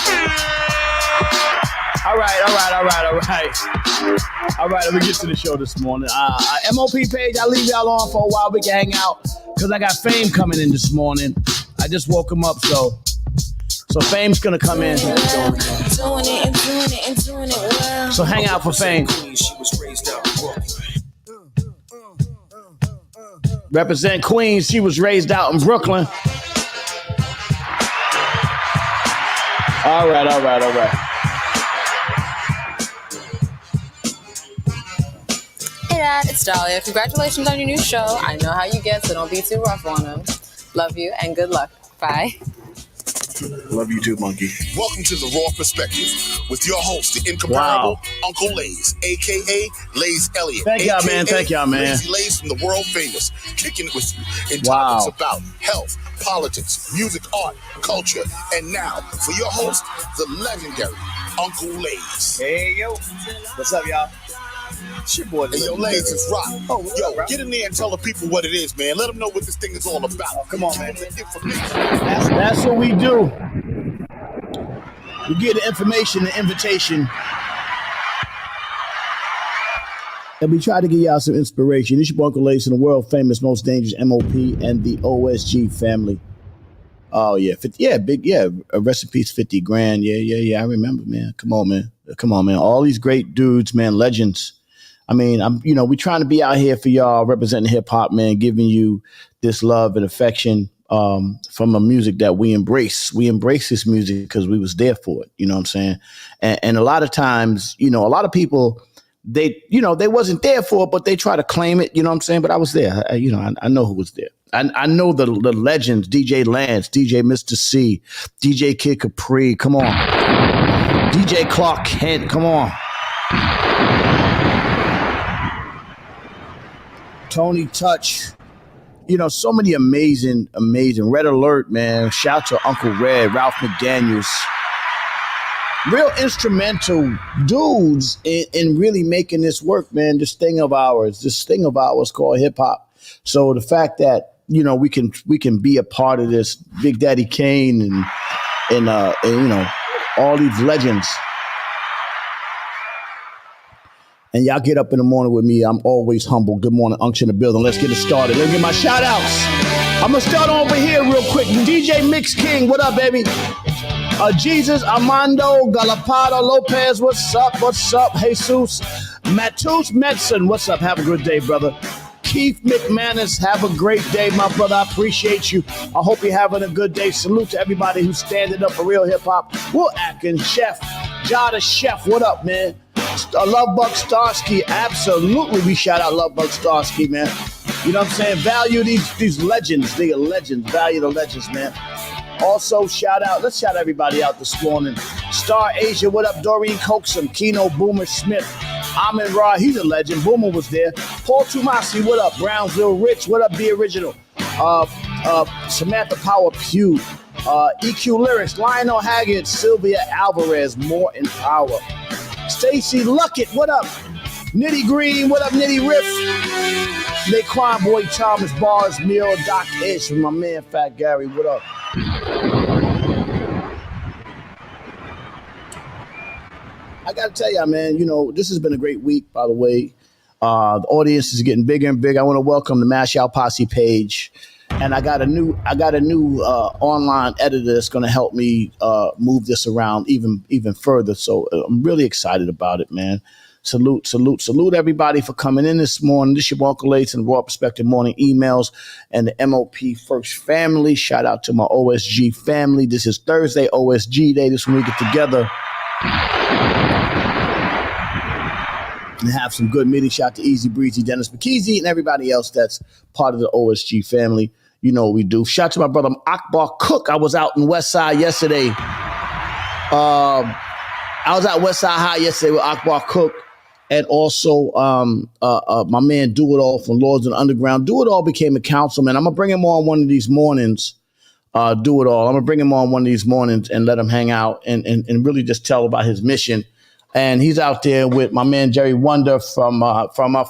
All right. Let me get to the show this morning. MOP page, I'll leave y'all on for a while. We can hang out because I got Fame coming in this morning. I just woke him up, so Fame's gonna come in. Doing it well. So hang out for Fame. Represent Queens. She was raised out in Brooklyn. All right. Hey Dad, it's Dahlia. Congratulations on your new show. I know how you get, so don't be too rough on them. Love you and good luck. Bye. Love you too, Monkey. Welcome to the Raw Perspective with your host, the incomparable Uncle Lays, a.k.a. Lays Elliott. Thank y'all, man. Lazy Lays from the world famous. Kicking it with you in topics about health, politics, music, art, culture. And now, for your host, the legendary Uncle Lays. Hey, yo. What's up, y'all? It's your boy. Hey, yo, Lays is rock. Get in there and tell the people what it is, man. Let them know what this thing is all about. Oh, come on, man. That's what we do. We get the information, the invitation. And we try to give y'all some inspiration. This is your Uncle Lace and the world famous, most dangerous MOP and the OSG family. Oh, yeah. 50, yeah, big, yeah. Rest in peace, 50 grand. Yeah. I remember, man. Come on, man. All these great dudes, man, legends. I mean, we're trying to be out here for y'all, representing hip hop, man, giving you this love and affection from a music that we embrace. We embrace this music because we was there for it. You know what I'm saying? And a lot of times, a lot of people, they wasn't there for it, but they try to claim it. You know what I'm saying? But I was there. I know who was there. I know the legends, DJ Lance, DJ Mr. C, DJ Kid Capri. Come on. DJ Clark Kent. Come on. Tony Touch. So many amazing. Red Alert, man. Shout to Uncle Red, Ralph McDaniels. Real instrumental dudes in really making this work, man. This thing of ours called hip hop. So the fact that we can be a part of this, Big Daddy Kane and all these legends. And y'all get up in the morning with me. I'm always humble. Good morning, Unction in the building. Let's get it started. Let's get my shout outs. I'm gonna start over here real quick. DJ Mix King, what up, baby? Jesus, Armando, Galapado, Lopez, what's up? Jesus, Matus Medson, what's up? Have a good day, brother. Keith McManus, have a great day, my brother. I appreciate you. I hope you're having a good day. Salute to everybody who's standing up for real hip hop. Will Atkins, Chef, Jada Chef, what up, man? Lovebug Starsky, absolutely. We shout out Lovebug Starsky, man. You know what I'm saying? Value these legends. They are legends. Value the legends, man. Also, let's shout everybody out this morning. Star Asia, what up? Doreen Coxum, Keno Boomer Smith, Amin Ra, he's a legend. Boomer was there. Paul Tomasi, what up? Brownsville Rich, what up? The original. Samantha Power Pugh, EQ Lyrics, Lionel Haggard, Sylvia Alvarez, more in power. Stacy Luckett, what up? Nitty Green, what up? Nitty Riff. Naquan Boy Thomas, Bars, Mill, Doc Ish, my man Fat Gary, what up? I gotta tell y'all, man, this has been a great week, by the way. The audience is getting bigger and bigger. I want to welcome the Mash Out Posse page. And I got a new online editor that's going to help me move this around even further. So I'm really excited about it, man. Salute everybody for coming in this morning. This is your Uncle Lace and Raw Perspective Morning emails and the MOP First family. Shout out to my OSG family. This is Thursday OSG Day. This is when we get together and have some good meetings. Shout out to Easy Breezy, Dennis McKeezy, and everybody else that's part of the OSG family. You know what we do. Shout out to my brother Akbar Cook. I was out in West Side yesterday. I was out West Side High yesterday with Akbar Cook. And also my man Do It All from Lords and Underground. Do It All became a councilman. I'm going to bring him on one of these mornings. Do It All. I'm going to bring him on one of these mornings and let him hang out and really just tell about his mission. And he's out there with my man Jerry Wonder from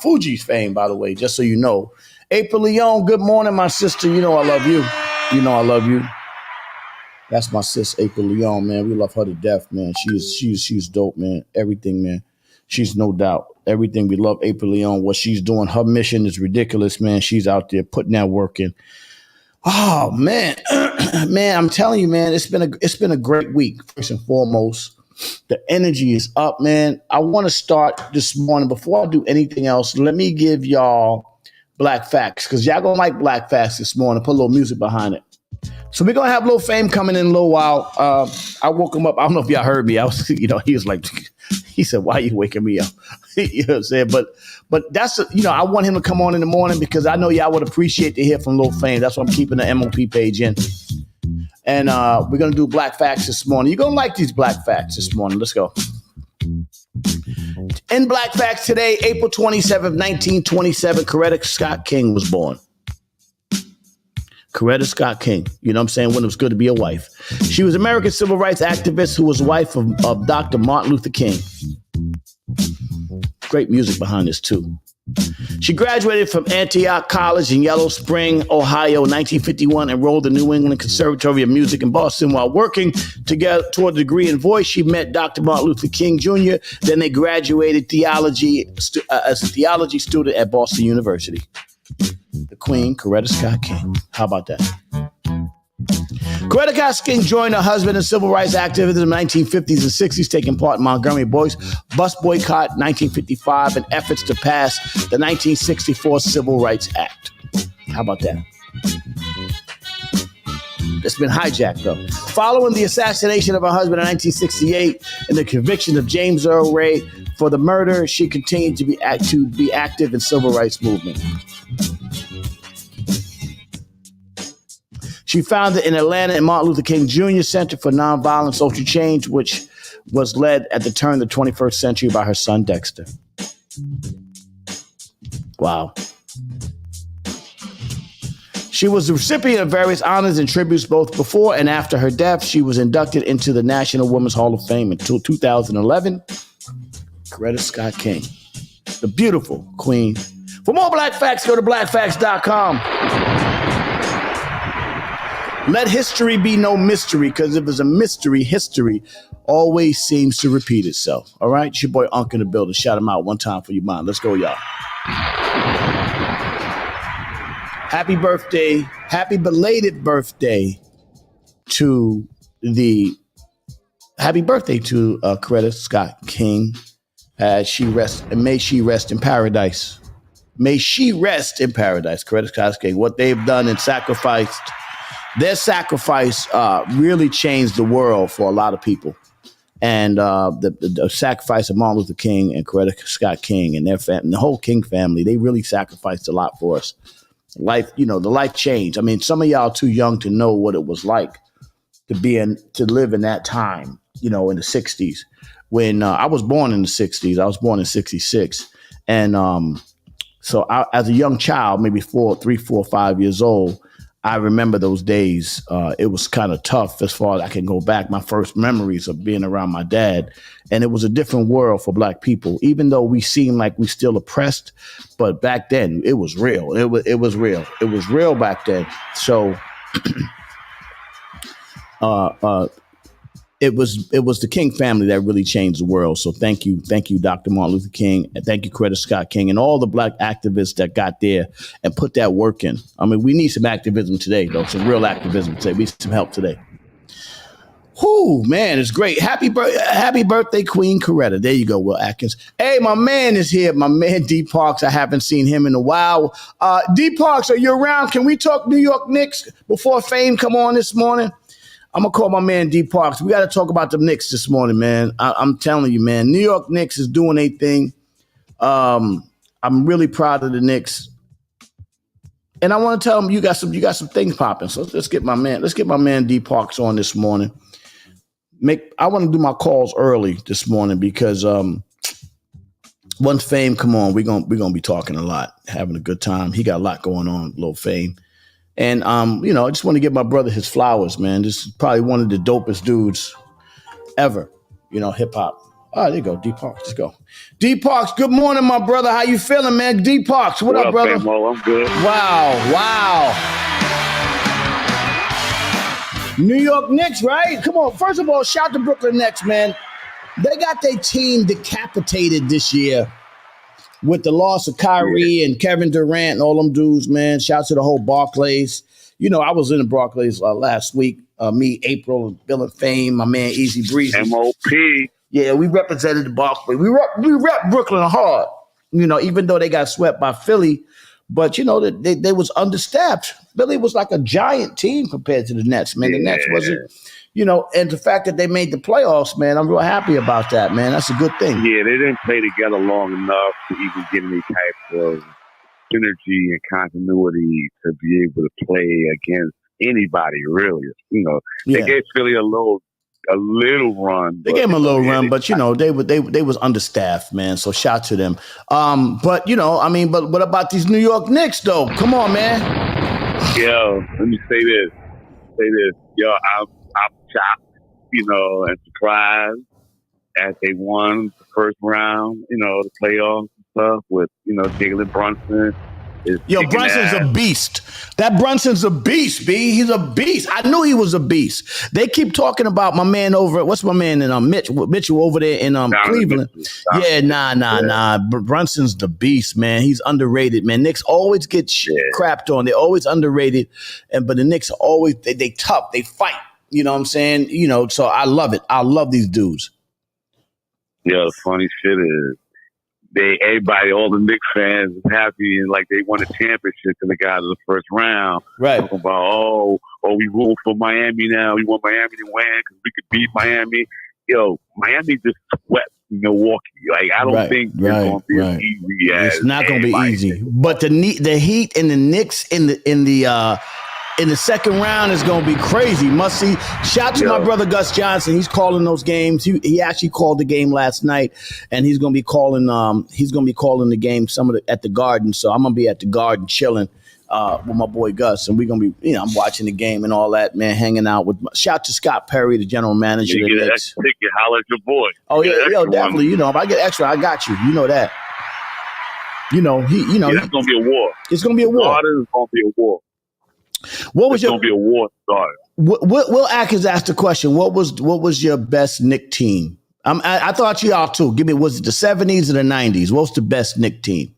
Fuji's fame, by the way, just so you know. April Leon, good morning, my sister. You know I love you. You know I love you. That's my sis, April Leon, man. We love her to death, man. She's dope, man. Everything, man. She's no doubt. Everything. We love April Leon. What she's doing, her mission is ridiculous, man. She's out there putting that work in. Oh, man. Man, I'm telling you, man, it's been a great week, first and foremost. The energy is up, man. I want to start this morning. Before I do anything else, let me give y'all Black Facts, because y'all gonna like Black Facts this morning. Put a little music behind it. So we're gonna have Lil Fame coming in a little while. I woke him up. I don't know if y'all heard me. I was, he was like, he said, "Why are you waking me up?" You know what I'm saying? But that's, I want him to come on in the morning because I know y'all would appreciate to hear from Lil Fame. That's why I'm keeping the MOP page in. And we're gonna do Black Facts this morning. You're gonna like these Black Facts this morning. Let's go. In Black Facts today, April 27th, 1927, Coretta Scott King was born. Coretta Scott King, you know what I'm saying, when it was good to be a wife. She was an American civil rights activist who was wife of Dr. Martin Luther King. Great music behind this, too. She graduated from Antioch College in Yellow Spring, Ohio, 1951, enrolled in New England Conservatory of Music in Boston. While working together toward a degree in voice, she met Dr. Martin Luther King Jr. Then they graduated theology as a theology student at Boston University. The Queen, Coretta Scott King. How about that? Coretta Scott King joined her husband in civil rights activism in the 1950s and 60s, taking part in Montgomery Boyce bus boycott 1955 and efforts to pass the 1964 Civil Rights Act. How about that? It's been hijacked, though. Following the assassination of her husband in 1968 and the conviction of James Earl Ray for the murder, she continued to be active in civil rights movement. She founded in Atlanta and Martin Luther King Jr. Center for Nonviolent Social Change, which was led at the turn of the 21st century by her son, Dexter. Wow. She was the recipient of various honors and tributes both before and after her death. She was inducted into the National Women's Hall of Fame until 2011. Coretta Scott King, the beautiful queen. For more Black Facts, go to blackfacts.com. Let history be no mystery, because if it's a mystery, history always seems to repeat itself. All right? It's your boy Unc in the building. Shout him out one time for your mind. Let's go, y'all. Happy birthday. Happy belated birthday to Coretta Scott King. As she rests, and may she rest in paradise. May she rest in paradise. Coretta Scott King. What they've done and sacrificed. Their sacrifice really changed the world for a lot of people. And the sacrifice of Martin Luther King and Coretta Scott King and their family, the whole King family, they really sacrificed a lot for us. Life, the life changed. I mean, some of y'all too young to know what it was like to live in that time, in the 60s. When I was born in the 60s, I was born in 66. And so as a young child, maybe 3, 4, 5 years old, I remember those days. It was kind of tough as far as I can go back. My first memories of being around my dad. And it was a different world for Black people, even though we seem like we still oppressed. But back then, it was real. It was real. It was real back then. So it was the King family that really changed the world. So thank you, Dr. Martin Luther King, and thank you, Coretta Scott King, and all the Black activists that got there and put that work in. I mean, we need some activism today, though, some real activism today. We need some help today. Whoo, man, it's great. Happy birthday, Queen Coretta. There you go, Will Atkins. Hey, my man is here. My man, D Parks. I haven't seen him in a while. D Parks, are you around? Can we talk New York Knicks before Fame come on this morning? I'm going to call my man D Parks. We got to talk about the Knicks this morning, man. I'm telling you, man. New York Knicks is doing a thing. I'm really proud of the Knicks. And I want to tell them you got some things popping. So let's get my man D Parks on this morning. I want to do my calls early this morning because once Fame come on, we're gonna be talking a lot, having a good time. He got a lot going on, little Fame. And, I just want to give my brother his flowers, man. This is probably one of the dopest dudes ever, hip hop. Oh, there you go. D Parks. Let's go. D Parks, good morning, my brother. How you feeling, man? D Parks, what up, brother? Famo? I'm good. Wow. New York Knicks, right? Come on. First of all, shout to Brooklyn Nets, man. They got their team decapitated this year. With the loss of Kyrie and Kevin Durant and all them dudes, man. Shout to the whole Barclays. I was in the Barclays last week. Me, April, Bill and Fame, my man Easy Breezy. MOP. Yeah, we represented the Barclays. We rep Brooklyn hard. Even though they got swept by Philly, but they was understaffed. Philly was like a giant team compared to the Nets, man. The Nets wasn't. And the fact that they made the playoffs, man, I'm real happy about that, man. That's a good thing. Yeah, they didn't play together long enough to even get any type of synergy and continuity to be able to play against anybody, really. They gave Philly a little run. They gave them a little run, but they was understaffed, man. So shout to them. But what about these New York Knicks, though? Come on, man. Yo, let me say this. Yo, I'm shocked, and surprised as they won the first round, the playoffs and stuff with Jalen Brunson. Yo, Brunson's a beast. That Brunson's a beast, B. He's a beast. I knew he was a beast. They keep talking about my man over at, what's my man in Mitchell over there in Cleveland. Nah. Brunson's the beast, man. He's underrated, man. Knicks always get crapped on. They're always underrated. But the Knicks are always, they tough. They fight. You know what I'm saying? So I love it. I love these dudes. Yeah, the funny shit is, all the Knicks fans is happy and like they won a championship and they got out of the first round. Right. Talking about, we rooting for Miami now. We want Miami to win because we could beat Miami. Yo, Miami just swept Milwaukee. Like, I don't think it's going to be as easy as it's not going to be easy. But the Heat and the Knicks in the second round is going to be crazy. Must see. Shout to my brother Gus Johnson. He's calling those games. He actually called the game last night, and he's going to be calling. The game at the Garden. So I'm going to be at the Garden chilling with my boy Gus, and we're going to be. I'm watching the game and all that, man. Hanging out with. Shout to Scott Perry, the general manager. You get an extra ticket, holler at your boy. Oh yeah, definitely. If I get extra, I got you. You know that. It's going to be a war. It's going to be a war. Garden is going to be a war. What was going to be a war starter? Will Atkins asked the question. What was your best Knick team? I thought you all too. Was it the 70s or the 90s? What's the best Knick team?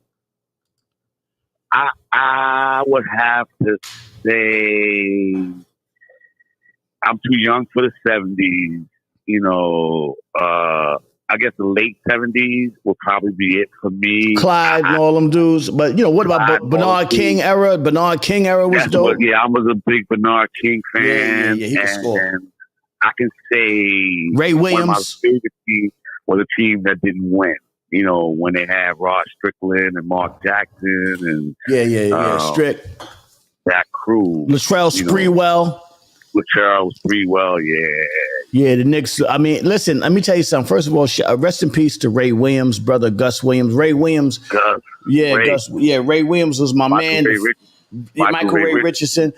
I would have to say I'm too young for the 70s. I guess the late 70s will probably be it for me. Clyde and all them dudes. But, what about Bernard King era? Bernard King era was dope. I was a big Bernard King fan. Yeah, he can score. And I can say Ray Williams. One of my favorite teams was a team that didn't win. When they had Rod Strickland and Mark Jackson and Strick. That crew. Latrell Sprewell. Latrell Sprewell, Yeah, the Knicks. I mean, listen, let me tell you something. First of all, rest in peace to Ray Williams, brother Gus Williams. Ray Williams. Ray Williams was my man. Michael Ray Richardson.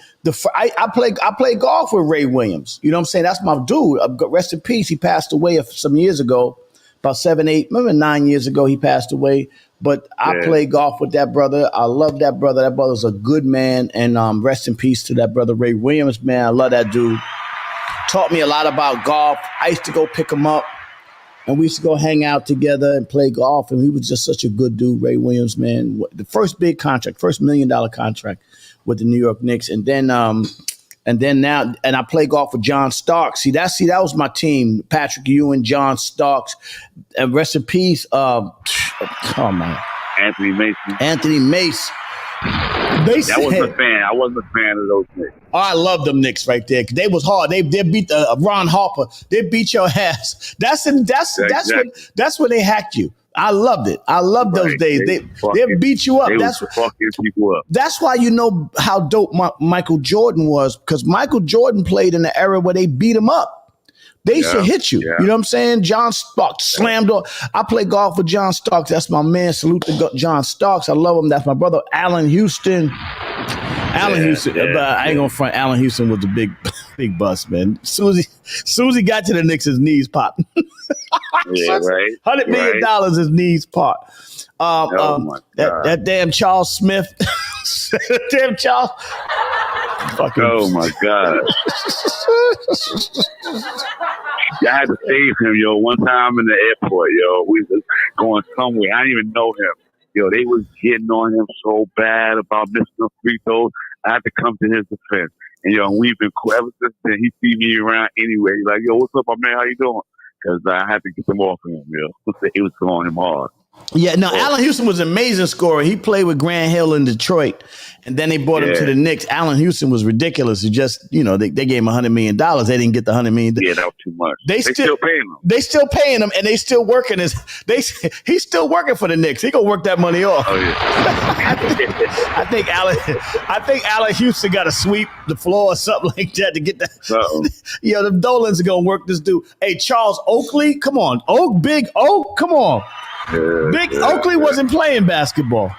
I play golf with Ray Williams. You know what I'm saying? That's my dude. Rest in peace. He passed away some years ago, about 9 years ago. He passed away. But I play golf with that brother. I love that brother. That brother's a good man. And rest in peace to that brother Ray Williams, man. I love that dude. Taught me a lot about golf. I used to go pick him up, and we used to go hang out together and play golf. And he was just such a good dude, Ray Williams, man. The first big contract, first $1 million contract with the New York Knicks, and then I play golf with John Starks. See, that was my team: Patrick Ewing, John Starks, and rest in peace. Anthony Mason. Anthony Mace. I wasn't a fan. I wasn't a fan of those Knicks. Oh, I love them Knicks right there. They was hard. They beat Ron Harper. They beat your ass. That's when they hacked you. I loved it. I loved those days. They beat you up. That's fucking people up. That's why you know how dope Michael Jordan was, because Michael Jordan played in the era where they beat him up. They used to hit you. You know what I'm saying? John Starks slammed on. I play golf with John Starks. That's my man. Salute to John Starks. I love him. That's my brother, Allen Houston. But I ain't gonna front. Allen Houston was the big bust, man. Susie got to the Knicks, his knees popped. Right. $100 million, his knees popped. That damn Charles Smith. Damn Charles. Oh my God. I had to save him, yo. One time in the airport, yo, we was going somewhere. I didn't even know him. Yo, they was getting on him so bad about missing the free throws. I had to come to his defense. And, yo, we've been cool ever since then. He see me around anyway. He's like, yo, what's up, my man? How you doing? Because I had to get them off of him, yo. He was throwing him hard. Yeah, no, Allen Houston was an amazing scorer. He played with Grant Hill in Detroit, and then they brought him to the Knicks. Allen Houston was ridiculous. It just, they gave him $100 million. They didn't get the $100 million. Yeah, that was too much. They still paying him. They still paying him, and they still working. He's still working for the Knicks. He gonna work that money off. Oh yeah. I think Allen Houston got to sweep the floor or something like that to get that. The Dolans are gonna work this dude. Hey, Charles Oakley, come on, Big Oak, come on. Oakley wasn't playing basketball.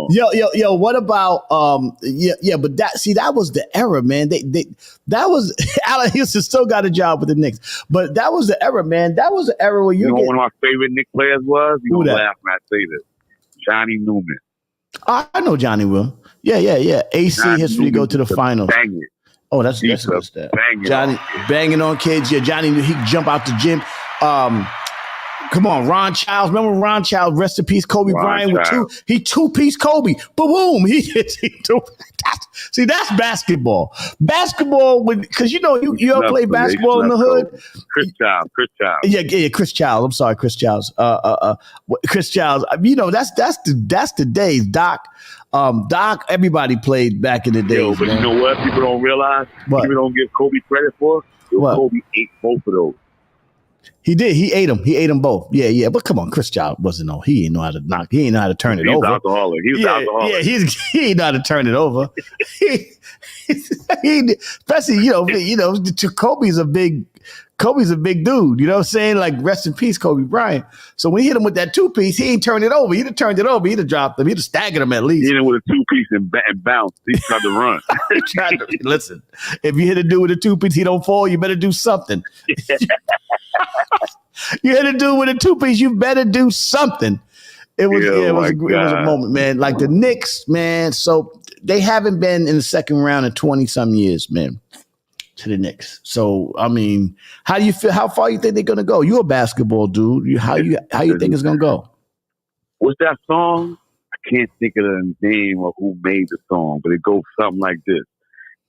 Yo. What about but that was the era, man. That was Allen Houston still got a job with the Knicks, but that was the era, man. That was the era where you know one of my favorite Knicks players was. You gonna laugh when I say this. Johnny Newman. I know Johnny Will. Yeah. AC Johnny history Newman go to the finals. Bang it. Oh, that's a good stat. Johnny banging on kids. Yeah, Johnny, he can jump out the gym. Come on, Ron Childs. Remember Ron Childs? Rest in peace, Kobe Bryant with two-piece Kobe. Boom! See, that's basketball. Basketball, because you ever play basketball in the hood. Chris Childs. Yeah, Chris Childs. I'm sorry, Chris Childs. Chris Childs. That's the days, Doc. Doc, everybody played back in the day. But you know what? People don't realize. People don't give Kobe credit for. Kobe ate both of those. He did. He ate them. He ate them both. Yeah. But come on, Chris Childs wasn't no. He ain't know how to knock. He ain't know how to turn it over. Alcoholic. He was alcoholic. Yeah. He ain't know how to turn it over. Especially Kobe's a big dude. You know what I'm saying? Like rest in peace, Kobe Bryant. So when he hit him with that 2-piece, he ain't turned it over. He'd have turned it over. He'd have dropped him. He'd have staggered him at least. He hit him with a 2-piece and bounced. He tried to run. Listen, if you hit a dude with a 2-piece, he don't fall. You better do something. You hit a dude with a 2-piece, you better do something. It was a moment, man. Like the Knicks, man. So they haven't been in the second round in 20-some years, man. To the Knicks. So I mean, how do you feel? How far you think they're gonna go? You're a basketball dude. How you think it's gonna go? What's that song? I can't think of the name of who made the song, but it goes something like this.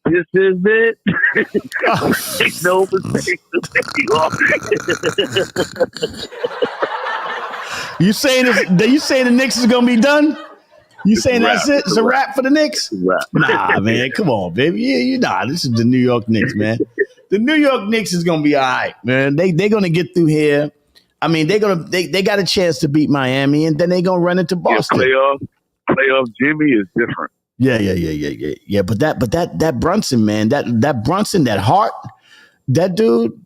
This is it. Make no mistake. You saying the Knicks is gonna be done? You saying that's it? It's a wrap for the Knicks? Nah, man. Come on, baby. This is the New York Knicks, man. The New York Knicks is gonna be all right, man. They're gonna get through here. I mean, they got a chance to beat Miami, and then they're gonna run into Boston. Playoff Jimmy is different. Yeah. But that Brunson, man, that Brunson, that heart, that dude.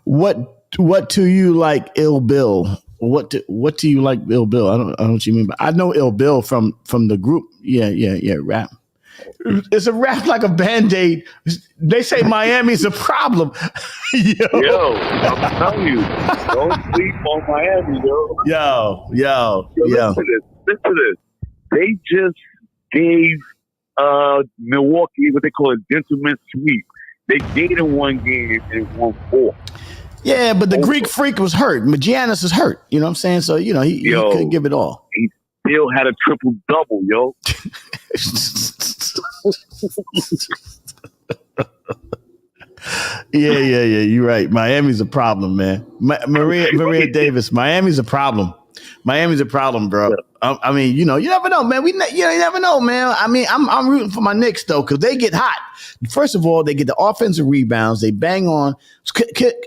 What do you like, Ill Bill? What do you like, Ill Bill? I don't know what you mean, but I know Ill Bill from the group. Yeah. Rap. It's a rap like a Band-Aid. They say Miami's a problem. Yo, I'm telling you, don't sleep on Miami, yo. Yo. Listen to this. They just gave Milwaukee what they call a gentleman's sweep. They gave them one game and won 4. Yeah, but the Greek Freak was hurt. Giannis is hurt. You know what I'm saying? So, he couldn't give it all. He still had a triple-double, yo. Yeah. You're right. Miami's a problem, man. Maria Davis. Miami's a problem. Bro. I mean, you never know, man. You never know, man. I mean, I'm rooting for my Knicks though, because they get hot. First of all, they get the offensive rebounds. They bang on. All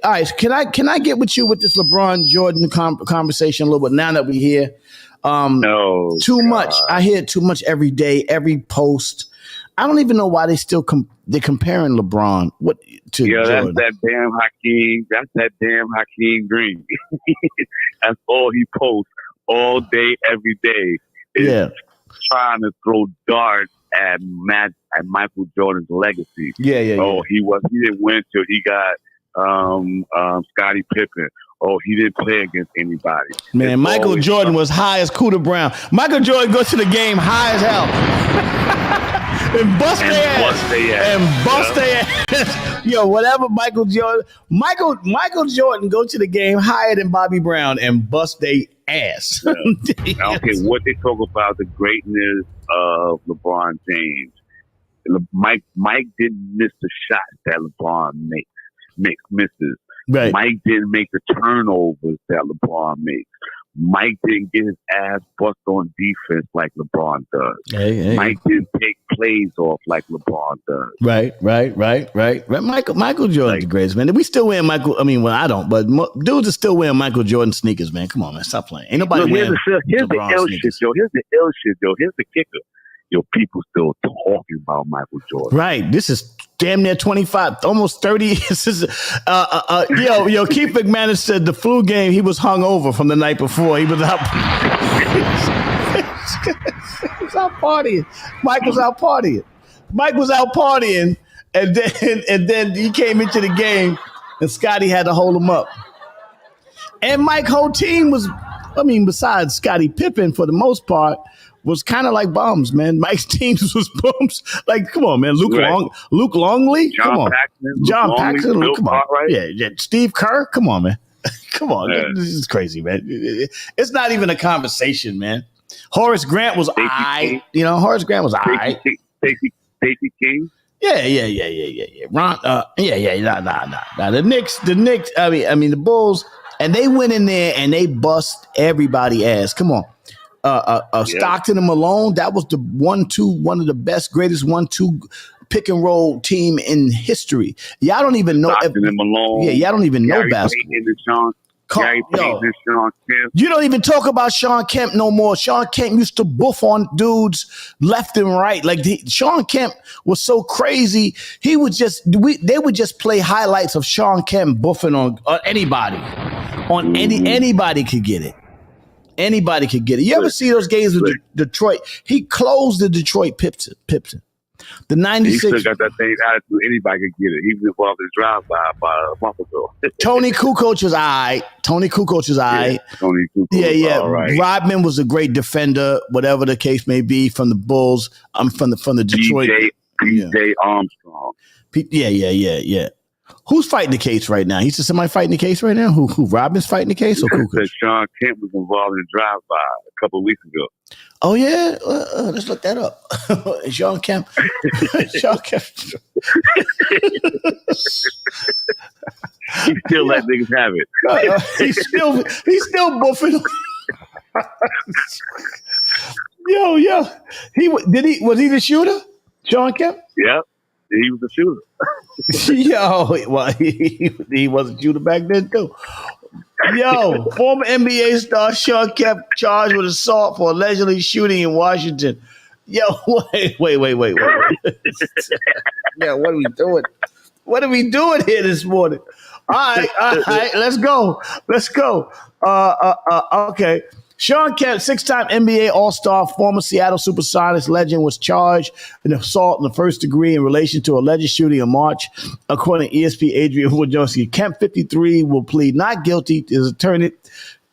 right, can I get with you with this LeBron Jordan conversation a little bit now that we're here? No, too much. I hear it too much every day, every post. I don't even know why they're comparing LeBron to Jordan. That's that damn Hakeem Green. That's all he posts all day, every day. Is trying to throw darts at Michael Jordan's legacy. Yeah. He didn't win till he got Scottie Pippen. He didn't play against anybody. Man, Michael Jordan was high as Cooter Brown. Michael Jordan goes to the game high as hell. And bust their ass. Yo, whatever Michael Jordan go to the game higher than Bobby Brown and bust their ass. I don't care what they talk about the greatness of LeBron James. Mike didn't miss the shot that LeBron misses. Right. Mike didn't make the turnovers that LeBron makes. Mike didn't get his ass bust on defense like LeBron does. Hey. Mike didn't take plays off like LeBron does. Right. Michael Jordan's the greatest, man. We still wearing Michael. I mean, well, I don't, but dudes are still wearing Michael Jordan sneakers, man. Come on, man, stop playing. Ain't nobody wearing here's the ill shit, yo. Here's the kicker. people still talking about Michael Jordan. Right. This is damn near 25, almost 30. This is, Keith McManus said the flu game, he was hungover from the night before. He was out. He was out partying. Mike was out partying. And then he came into the game and Scotty had to hold him up. And Mike's whole team was, besides Scottie Pippen for the most part, was kind of like bums, man. Mike's teams was bums. Like, come on, man. Luke Longley? Come on. John Paxson. Come on. Right? Yeah. Steve Kerr? Come on, man. Come on. Yeah. This is crazy, man. It's not even a conversation, man. Horace Grant was all right. Horace Grant was all right. Stacey King? Yeah. Ron, nah. The Knicks, the Bulls, and they went in there and they bust everybody's ass. Come on. Stockton and Malone, that was the 1-2, one of the best, greatest 1-2 pick and roll team in history. Y'all don't even know. Stockton and Malone. Yeah, y'all don't even know basketball. You don't even talk about Sean Kemp no more. Sean Kemp used to boof on dudes left and right. Like Sean Kemp was so crazy. He would they would just play highlights of Sean Kemp buffing on anybody. Anybody could get it. Anybody could get it. You ever see those games with Detroit? He closed the Detroit Pipson. The 96. He still got that same attitude. Anybody could get it. He was involved in drive-by a month ago. Tony Kukoc was all right. Tony Kukoc. Yeah. All right. Rodman was a great defender, whatever the case may be, from the Bulls. I'm from the Detroit. PJ Armstrong. Yeah. Who's fighting the case right now? He said somebody fighting the case right now? Who Robin's fighting the case or Kukoc? Sean Kemp was involved in drive-by a couple of weeks ago. Oh, yeah? Let's look that up. Sean Kemp. Sean Kemp. He still let niggas have it. He's still buffing. Yo. Was he the shooter? Sean Kemp? Yeah. He was a shooter. Yo, well, he was a shooter back then too. Yo, former NBA star Sean Kemp charged with assault for allegedly shooting in Washington. Yo, wait. Yeah, what are we doing? What are we doing here this morning? All right, let's go. Okay. Sean Kemp, 6-time NBA All-Star, former Seattle Supersonics legend, was charged in assault in the first degree in relation to alleged shooting in March, according to ESP Adrian Wojnarowski. Kemp, 53, will plead not guilty. His attorney,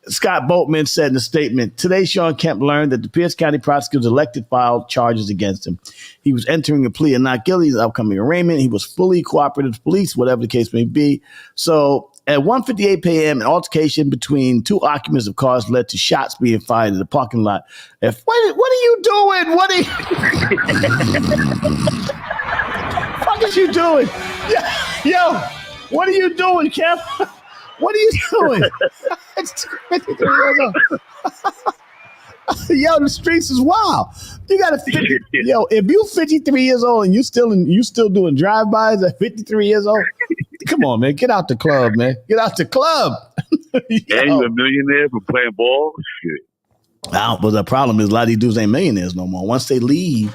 Scott Boatman, said in a statement, today Sean Kemp learned that the Pierce County prosecutors elected filed charges against him. He was entering a plea of not guilty in the upcoming arraignment. He was fully cooperative with police, whatever the case may be. So at 1:58 p.m., an altercation between two occupants of cars led to shots being fired in the parking lot. What are you doing? What is you doing? Yo, what are you doing, Kemp? What are you doing? It's 53 years old. Yo, the streets is wild. You got to if you 53 years old and you still doing drive-bys at 53 years old, come on, man. Get out the club, man. Get out the club. And you a millionaire for playing ball? Shit. But the problem is a lot of these dudes ain't millionaires no more. Once they leave,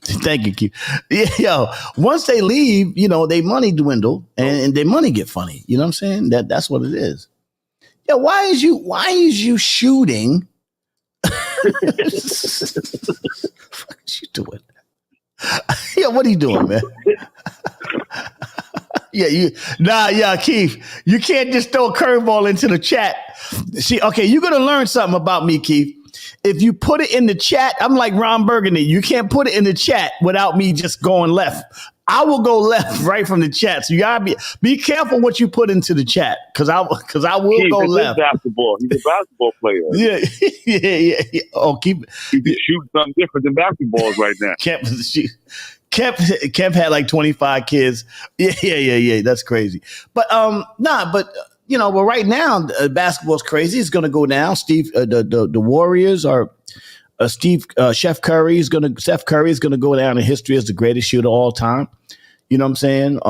thank you, Keith. Yo, once they leave, their money dwindle and their money get funny. You know what I'm saying? That's what it is. Yo, why is you shooting? What you doing? Yeah, what are you doing, man? Keith, you can't just throw a curveball into the chat. See, okay, you're gonna learn something about me, Keith. If you put it in the chat, I'm like Ron Burgundy. You can't put it in the chat without me just going left. I will go left right from the chat. So you gotta be careful what you put into the chat, because I will go left. He's a basketball player. Yeah. Oh, he can shoot something different than basketballs right now. Kemp had like 25 kids. Yeah. That's crazy. But but right now basketball's crazy. It's going to go down. The Warriors are. Steph Curry is going to go down in history as the greatest shooter of all time. You know what I'm saying?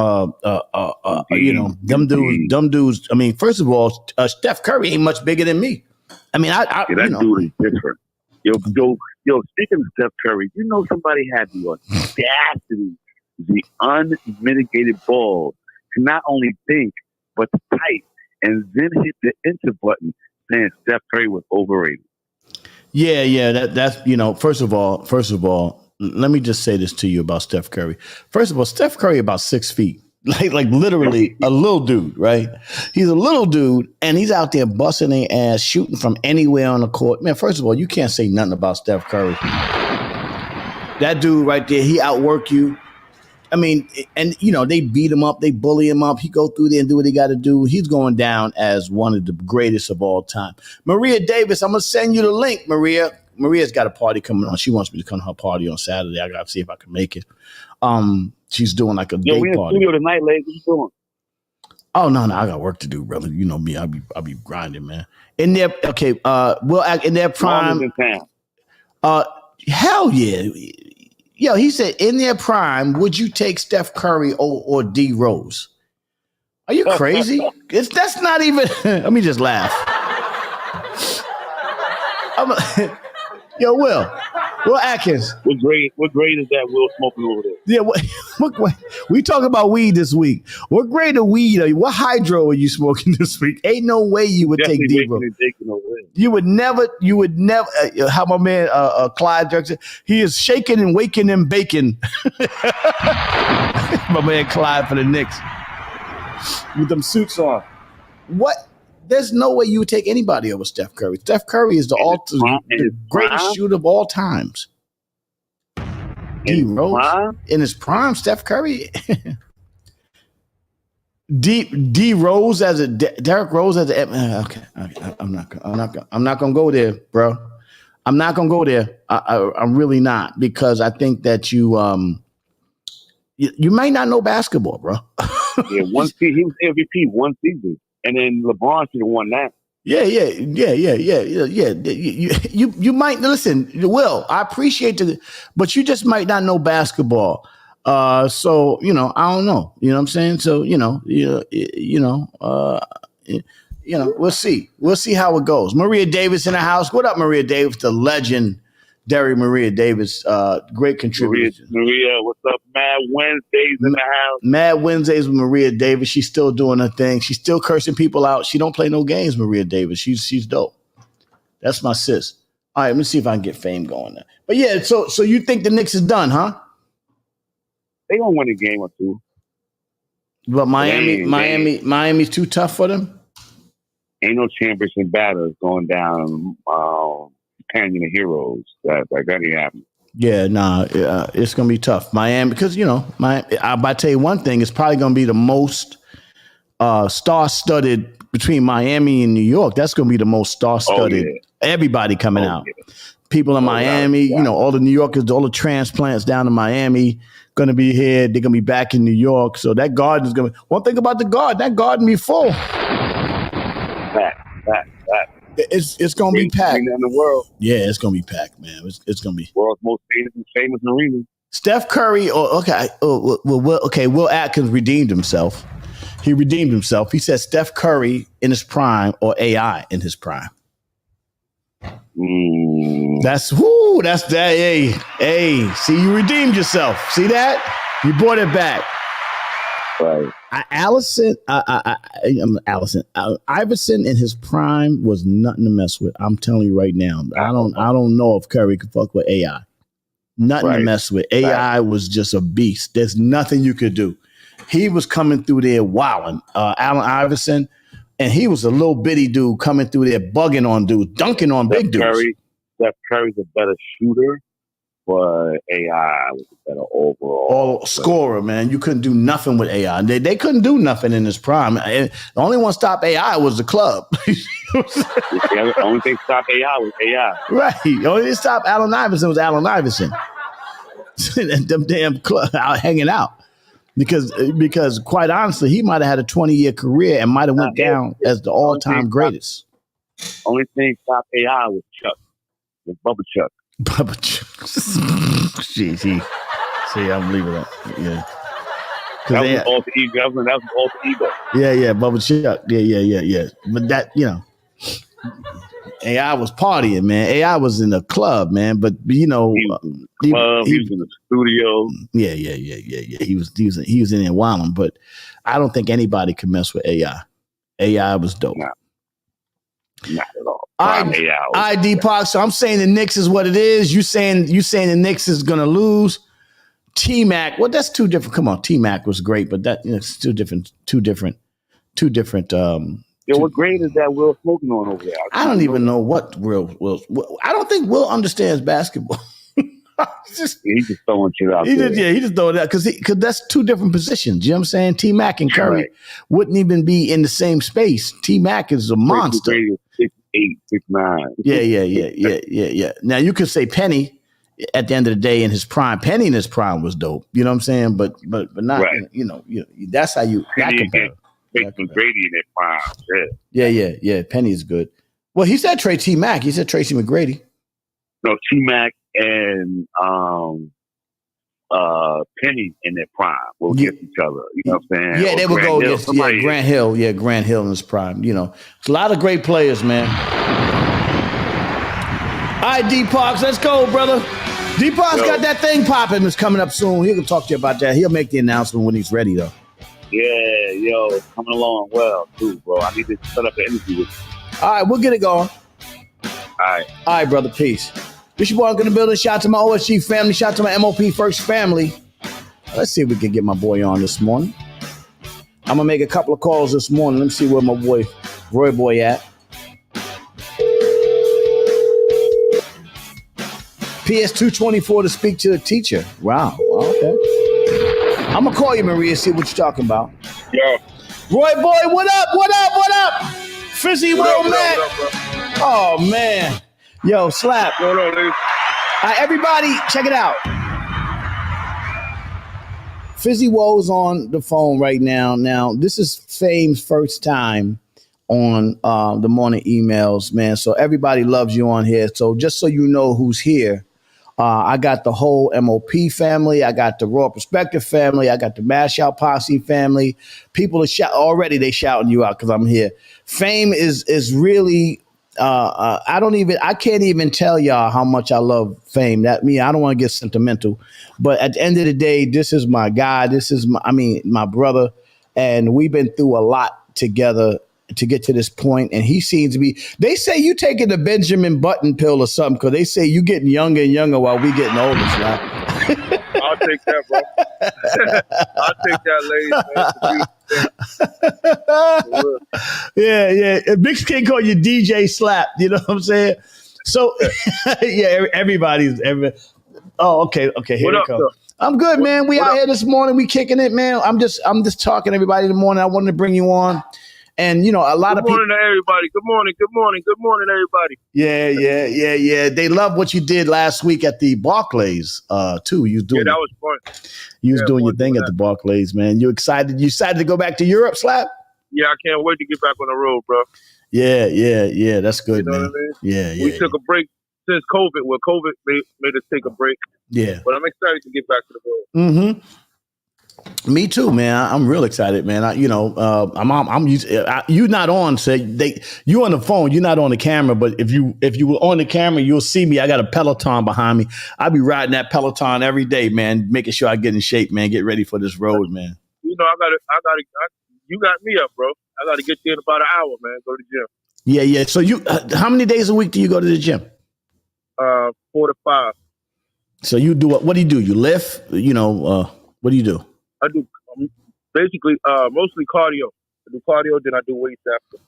Them dudes. I mean, first of all, Steph Curry ain't much bigger than me. I mean, that dude is different. Yo, speaking of Steph Curry, you know somebody had the audacity, the unmitigated balls to not only think, but to type and then hit the enter button saying Steph Curry was overrated. Yeah. That's First of all, let me just say this to you about Steph Curry. First of all, Steph Curry about 6 feet. Like literally a little dude, right? He's a little dude, and he's out there busting their ass, shooting from anywhere on the court. Man, first of all, you can't say nothing about Steph Curry. That dude right there, he outwork you. I mean, and they beat him up, they bully him up. He go through there and do what he got to do. He's going down as one of the greatest of all time. Maria Davis, I'm gonna send you the link, Maria. Maria's got a party coming on. She wants me to come to her party on Saturday. I gotta see if I can make it. She's doing like a day we in party. Studio tonight, ladies. What you doing? Oh no, I got work to do, brother. You know me, I'll be grinding, man. In their in their prime. Hell yeah. Yo, he said in their prime, would you take Steph Curry or D Rose? Are you crazy? That's not even. Let me just laugh. Yo, Will Atkins. What grade is that Will smoking over there? Yeah, what we talking about weed this week. What grade of weed are you? What hydro are you smoking this week? Ain't no way you would take D-Rose. You would never. How my man Clyde Jackson, he is shaking and waking and baking. My man Clyde for the Knicks with them suits on. What? There's no way you would take anybody over Steph Curry. Steph Curry is the greatest shooter of all times. D Rose in his prime, Steph Curry. D Rose as a Derrick Rose as a okay. I'm not gonna go there, bro. I'm not gonna go there. I'm really not, because I think that you might not know basketball, bro. Yeah, he was MVP one season. And then LeBron should have won that. Yeah. You might listen. Will, I appreciate but you just might not know basketball. So I don't know. You know what I'm saying? So we'll see. We'll see how it goes. Maria Davis in the house. What up, Maria Davis? The legendary Maria Davis, great contributor. Maria, what's up? Mad Wednesdays in the house. Mad Wednesdays with Maria Davis. She's still doing her thing. She's still cursing people out. She don't play no games, Maria Davis. She's dope. That's my sis. All right, let me see if I can get fame going there. But yeah, so you think the Knicks is done, huh? They gonna win a game or two. But Miami's too tough for them. Ain't no championship battles going down Canyon of Heroes. That ain't happening. Yeah, it's gonna be tough. Miami, because I tell you one thing, it's probably gonna be the most star-studded between Miami and New York. That's gonna be the most star-studded. Oh, yeah. Everybody coming out. Yeah. People in Miami, all the New Yorkers, all the transplants down in Miami, gonna be here. They're gonna be back in New York. So that garden is gonna. One thing about the garden, that garden be full. Back. It's gonna be packed. In the world. Yeah, it's gonna be packed, man. It's gonna be world's most famous arena. Steph Curry, Will Atkins redeemed himself. He redeemed himself. He said Steph Curry in his prime or AI in his prime. That's that. Hey, see, you redeemed yourself. See that? You brought it back. Right. Iverson in his prime was nothing to mess with. I'm telling you right now. I don't know if Curry could fuck with AI. Nothing to mess with. AI was just a beast. There's nothing you could do. He was coming through there wilding. Allen Iverson, and he was a little bitty dude coming through there bugging on dudes, dunking on big dudes. Steph Curry's a better shooter, but AI was a better overall scorer, man. You couldn't do nothing with AI. They couldn't do nothing in his prime. The only one stop AI was the club. The only thing stop AI was AI. Right. The only thing stop Allen Iverson was Allen Iverson. Them damn club out hanging out. Because quite honestly, he might have had a 20-year career and might have went down as the all-time greatest. Only thing stop AI was Chuck. Was Bubba Chuck. See, I'm leaving that. Yeah. That was alter ego. Yeah, Bubba Chuck. Yeah. But that, AI was partying, man. AI was in a club, man. But you know, he was in the club. He was in the studio. Yeah. He was in there wilding, but I don't think anybody could mess with AI. AI was dope. Not at all. Deepak. So I'm saying the Knicks is what it is. You saying the Knicks is gonna lose. T-Mac. Well, that's two different. Come on, T-Mac was great, but it's two different. Yo, what grade is that Will smoking on over there? I don't even know what Will. I don't think Will understands basketball. He's just throwing shit out there. He just throwing that because that's two different positions. You know what I'm saying? T-Mac and Curry wouldn't even be in the same space. T-Mac is a monster. 6'8", 6'9". Yeah. Now you could say Penny at the end of the day in his prime. Penny in his prime was dope. You know what I'm saying? But not. Right. You know that's how you. Penny against Brady in that prime. Yeah. Penny is good. Well, he said T-Mac. He said Tracy McGrady. No, T-Mac and Penny in their prime will get each other. You know what I'm saying? Yeah, they would go against Grant Hill. Yeah, Grant Hill in his prime. You know, it's a lot of great players, man. All right, D-Parks, let's go, brother. D-Parks got that thing popping. It's coming up soon. He'll talk to you about that. He'll make the announcement when he's ready, though. Yeah, it's coming along well, too, bro. I need to set up an interview with you. All right, we'll get it going. All right, brother. Peace. This your boy in the building. Shout out to my OSG family. Shout out to my MOP First family. Let's see if we can get my boy on this morning. I'm going to make a couple of calls this morning. Let me see where my boy, Roy Boy at. PS224 to speak to the teacher. Wow. Okay. I'm going to call you, Maria, see what you're talking about. Yeah. Roy Boy, what up? Fizzy Will Mac. Oh, man. Yo, Slap. What's going on, dude? Everybody, check it out. Fizzy Woe's on the phone right now. Now, this is Fame's first time on the morning emails, man. So everybody loves you on here. So just so you know who's here, I got the whole MOP family. I got the Raw Perspective family. I got the Mash Out Posse family. People are already they shouting you out because I'm here. Fame is really. I can't even tell y'all how much I love Fame. I don't want to get sentimental, but at the end of the day, this is my guy. This is my brother, and we've been through a lot together to get to this point. And he seems to be. They say you taking the Benjamin Button pill or something because they say you getting younger and younger while we getting older. I'll take that, bro. I'll take that, ladies, man. Yeah. Big King called you DJ Slap. You know what I'm saying? So, yeah, everybody's. Oh, okay. Here we go. I'm good, man. We out here this morning. We kicking it, man. I'm just talking to everybody in the morning. I wanted to bring you on. And, you know, a lot of people. Good morning to everybody. Good morning, everybody. Yeah. They love what you did last week at the Barclays, too. You was doing that was fun. You was doing your thing at the Barclays, man. You excited? You excited to go back to Europe, Slap? Yeah, I can't wait to get back on the road, bro. Yeah. That's good, you know man. What I mean? Yeah. We took a break since COVID. Well, COVID made us take a break. Yeah. But I'm excited to get back to the road. Mm-hmm. Me too, man. I'm real excited, man. I'm used. You're not on, so you on the phone. You're not on the camera, but if you were on the camera, you'll see me. I got a Peloton behind me. I'll be riding that Peloton every day, man. Making sure I get in shape, man. Get ready for this road, man. You know, you got me up, bro. I got to get you in about an hour, man. Go to the Yeah. gym. So you, how many days a week do you go to the gym? 4 to 5. So you do what do you do? You lift? You know, what do you do? I do basically mostly cardio. I do cardio, then I do weights after.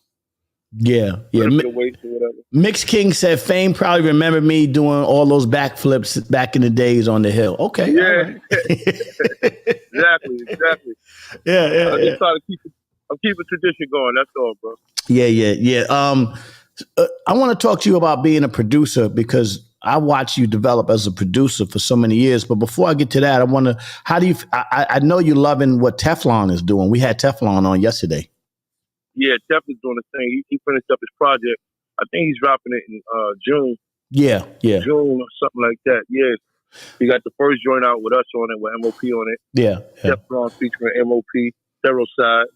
Yeah. Weights or whatever. Mix King said Fame probably remember me doing all those backflips back in the days on the hill. Okay. Yeah. Right. Exactly. Yeah. I just try to keep tradition going. That's all, bro. Yeah. I want to talk to you about being a producer because I watched you develop as a producer for so many years. But before I get to that, I wonder, how do you, I know you're loving what Teflon is doing. We had Teflon on yesterday. Yeah, Tef is doing the thing. He finished up his project. I think he's dropping it in June. Yeah. June or something like that. Yeah. He got the first joint out with us on it, with MOP on it. Yeah. Teflon featuring MOP, Thorough Side.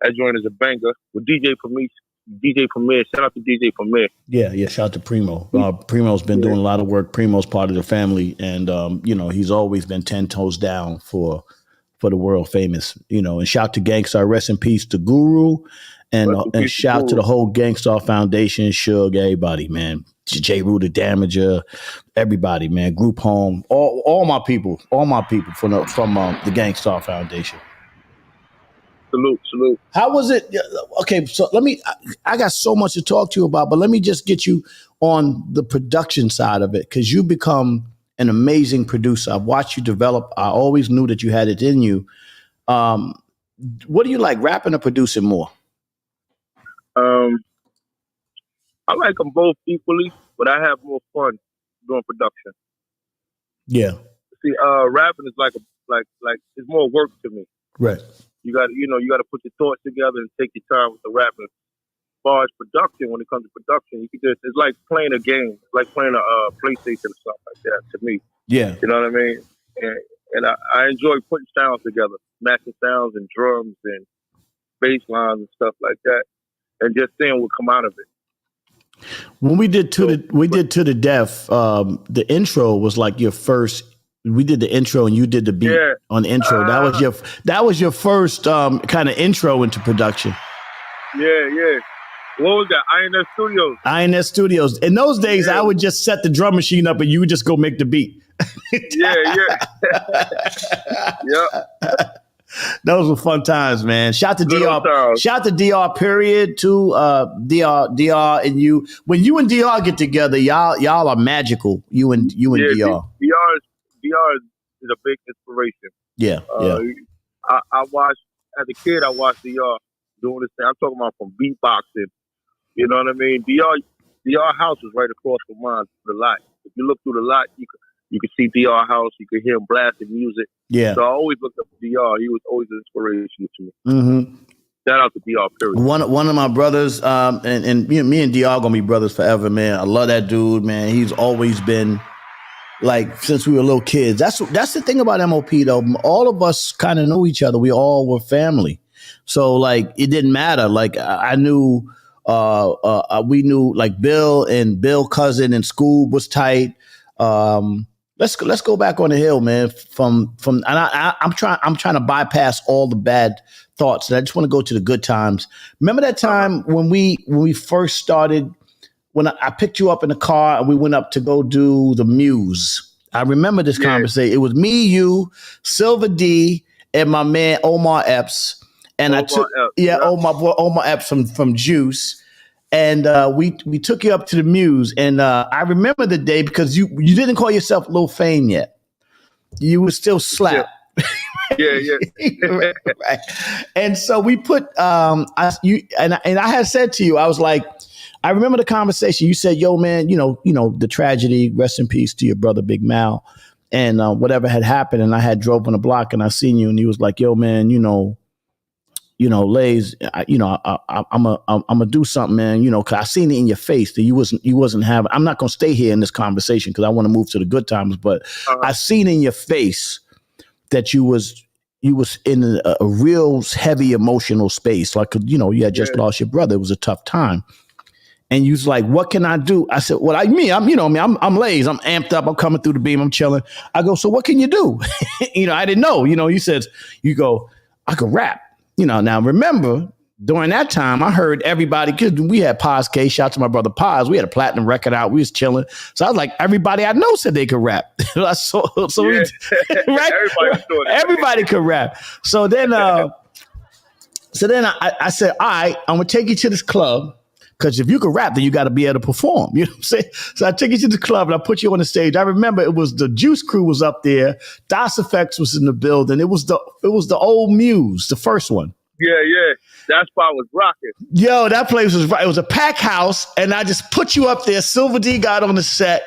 That joint is a banger with DJ Pamise. DJ Premier. Shout out to DJ Premier. Yeah. Shout out to Primo. Primo's been doing a lot of work. Primo's part of the family, and he's always been 10 toes down for the world famous. And shout to Gangstar. Rest in peace to Guru, and shout to the whole Gangstar Foundation, Suge, everybody, man. J. Rue the Damager, everybody, man. Group Home, all my people from the Gangstar Foundation. Salute. How was it? Okay, so I got so much to talk to you about, but let me just get you on the production side of it, because you become an amazing producer. I've watched you develop. I always knew that you had it in you. What do you like, rapping or producing more? I like them both equally, but I have more fun doing production. Yeah. See, rapping is like it's more work to me. Right. You got to put your thoughts together and take your time with the rapping. As far as production, when it comes to production, it's like playing a game. It's like playing a PlayStation or something like that to me. Yeah. You know what I mean? And I enjoy putting sounds together, matching sounds and drums and bass lines and stuff like that, and just seeing what come out of it. When we did To the Deaf, the intro was like your first. We did the intro and you did the beat on the intro. That was your first kind of intro into production. Yeah. What was that? INS Studios. In those days, I would just set the drum machine up and you would just go make the beat. Yeah. Those were fun times, man. Shout to DR. Shout to DR. Period. To DR and you. When you and DR get together, y'all are magical. You and DR. DR is a big inspiration. Yeah. I watched as a kid. I watched DR doing this thing. I'm talking about from beatboxing. You know what I mean? DR house was right across from mine, the lot. If you look through the lot, you could see DR house. You could hear him blasting music. Yeah. So I always looked up to DR. He was always an inspiration to me. Mm-hmm. Shout out to DR. Period. One of my brothers, and me and DR gonna be brothers forever, man. I love that dude, man. He's always been like since we were little kids. That's the thing about MOP though. All of us kind of know each other. We all were family. So like it didn't matter. Like I knew, we knew like Bill cousin in school was tight. Let's go back on the hill, man. And I'm trying to bypass all the bad thoughts. I just want to go to the good times. Remember that time when we first started, when I picked you up in the car and we went up to go do the Muse. I remember this conversation. It was me, you, Silver D, and my man Omar Epps. And my boy Omar Epps from Juice. And we took you up to the Muse. And I remember the day because you didn't call yourself Lil Fame yet. You were still Slap. Yeah. Right. And so we put I had said to you, I was like, I remember the conversation. You said, "Yo, man, you know the tragedy. Rest in peace to your brother, Big Mal, and whatever had happened." And I had drove on the block and I seen you, and he was like, "Yo, man, Lays, I'm gonna do something, man. Cause I seen it in your face that you wasn't having. I'm not gonna stay here in this conversation because I want to move to the good times, but I seen in your face that you was in a real heavy emotional space. Like you had just lost your brother. It was a tough time." And you was like, "What can I do?" I said, "Well, I'm Lays. I'm amped up. I'm coming through the beam. I'm chilling." I go, "So what can you do?" I didn't know. You said, "You go, I could rap." Now remember, during that time, I heard everybody, because we had Paz K, shout out to my brother Paz. We had a platinum record out. We was chilling. So I was like, everybody I know said they could rap. Right? Everybody could rap. So then I said, all right, I'm going to take you to this club. Because if you could rap, then you got to be able to perform. You know what I'm saying? So I took you to the club and I put you on the stage. I remember it was the Juice Crew was up there. Das Effects was in the building. It was the old Muse, the first one. Yeah. That spot was rocking. Yo, that place was right. It was a pack house, and I just put you up there. Silver D got on the set,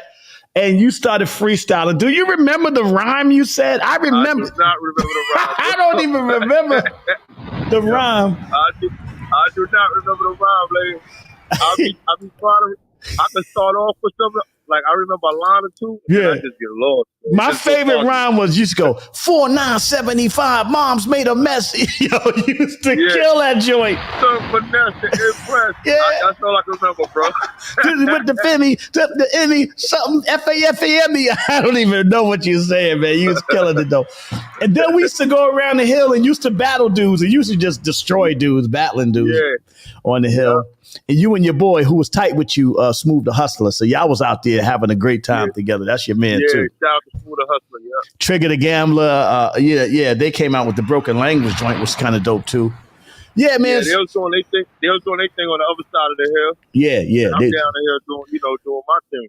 and you started freestyling. Do you remember the rhyme you said? I remember. I do not remember the rhyme. I don't even remember the rhyme. I do not remember the rhyme, lady. I can start off with something. like I remember a line or two. And Yeah. I just get lost. My It's so favorite funny. rhyme was used to go 4975. Mom's made a mess. Yo, you used to kill that joint. So finesse to impress. Yeah. That's all I can remember, bro. With the Femi, the Emmy, something F-A-F-A-M-E. I don't even know what you're saying, man. You was killing it though. And then we used to go around the hill and used to battle dudes and used to just destroy dudes, battling dudes on the hill. And you and your boy, who was tight with you, Smooth the Hustler. So y'all was out there having a great time together. That's your man too. Shout out to Smooth the Hustler, yeah. Trigger the Gambler. They came out with the Broken Language joint, was kind of dope too. Yeah, man. Yeah, they was doing their thing. They was doing their thing on the other side of the hill. Yeah. And I'm down here doing my thing.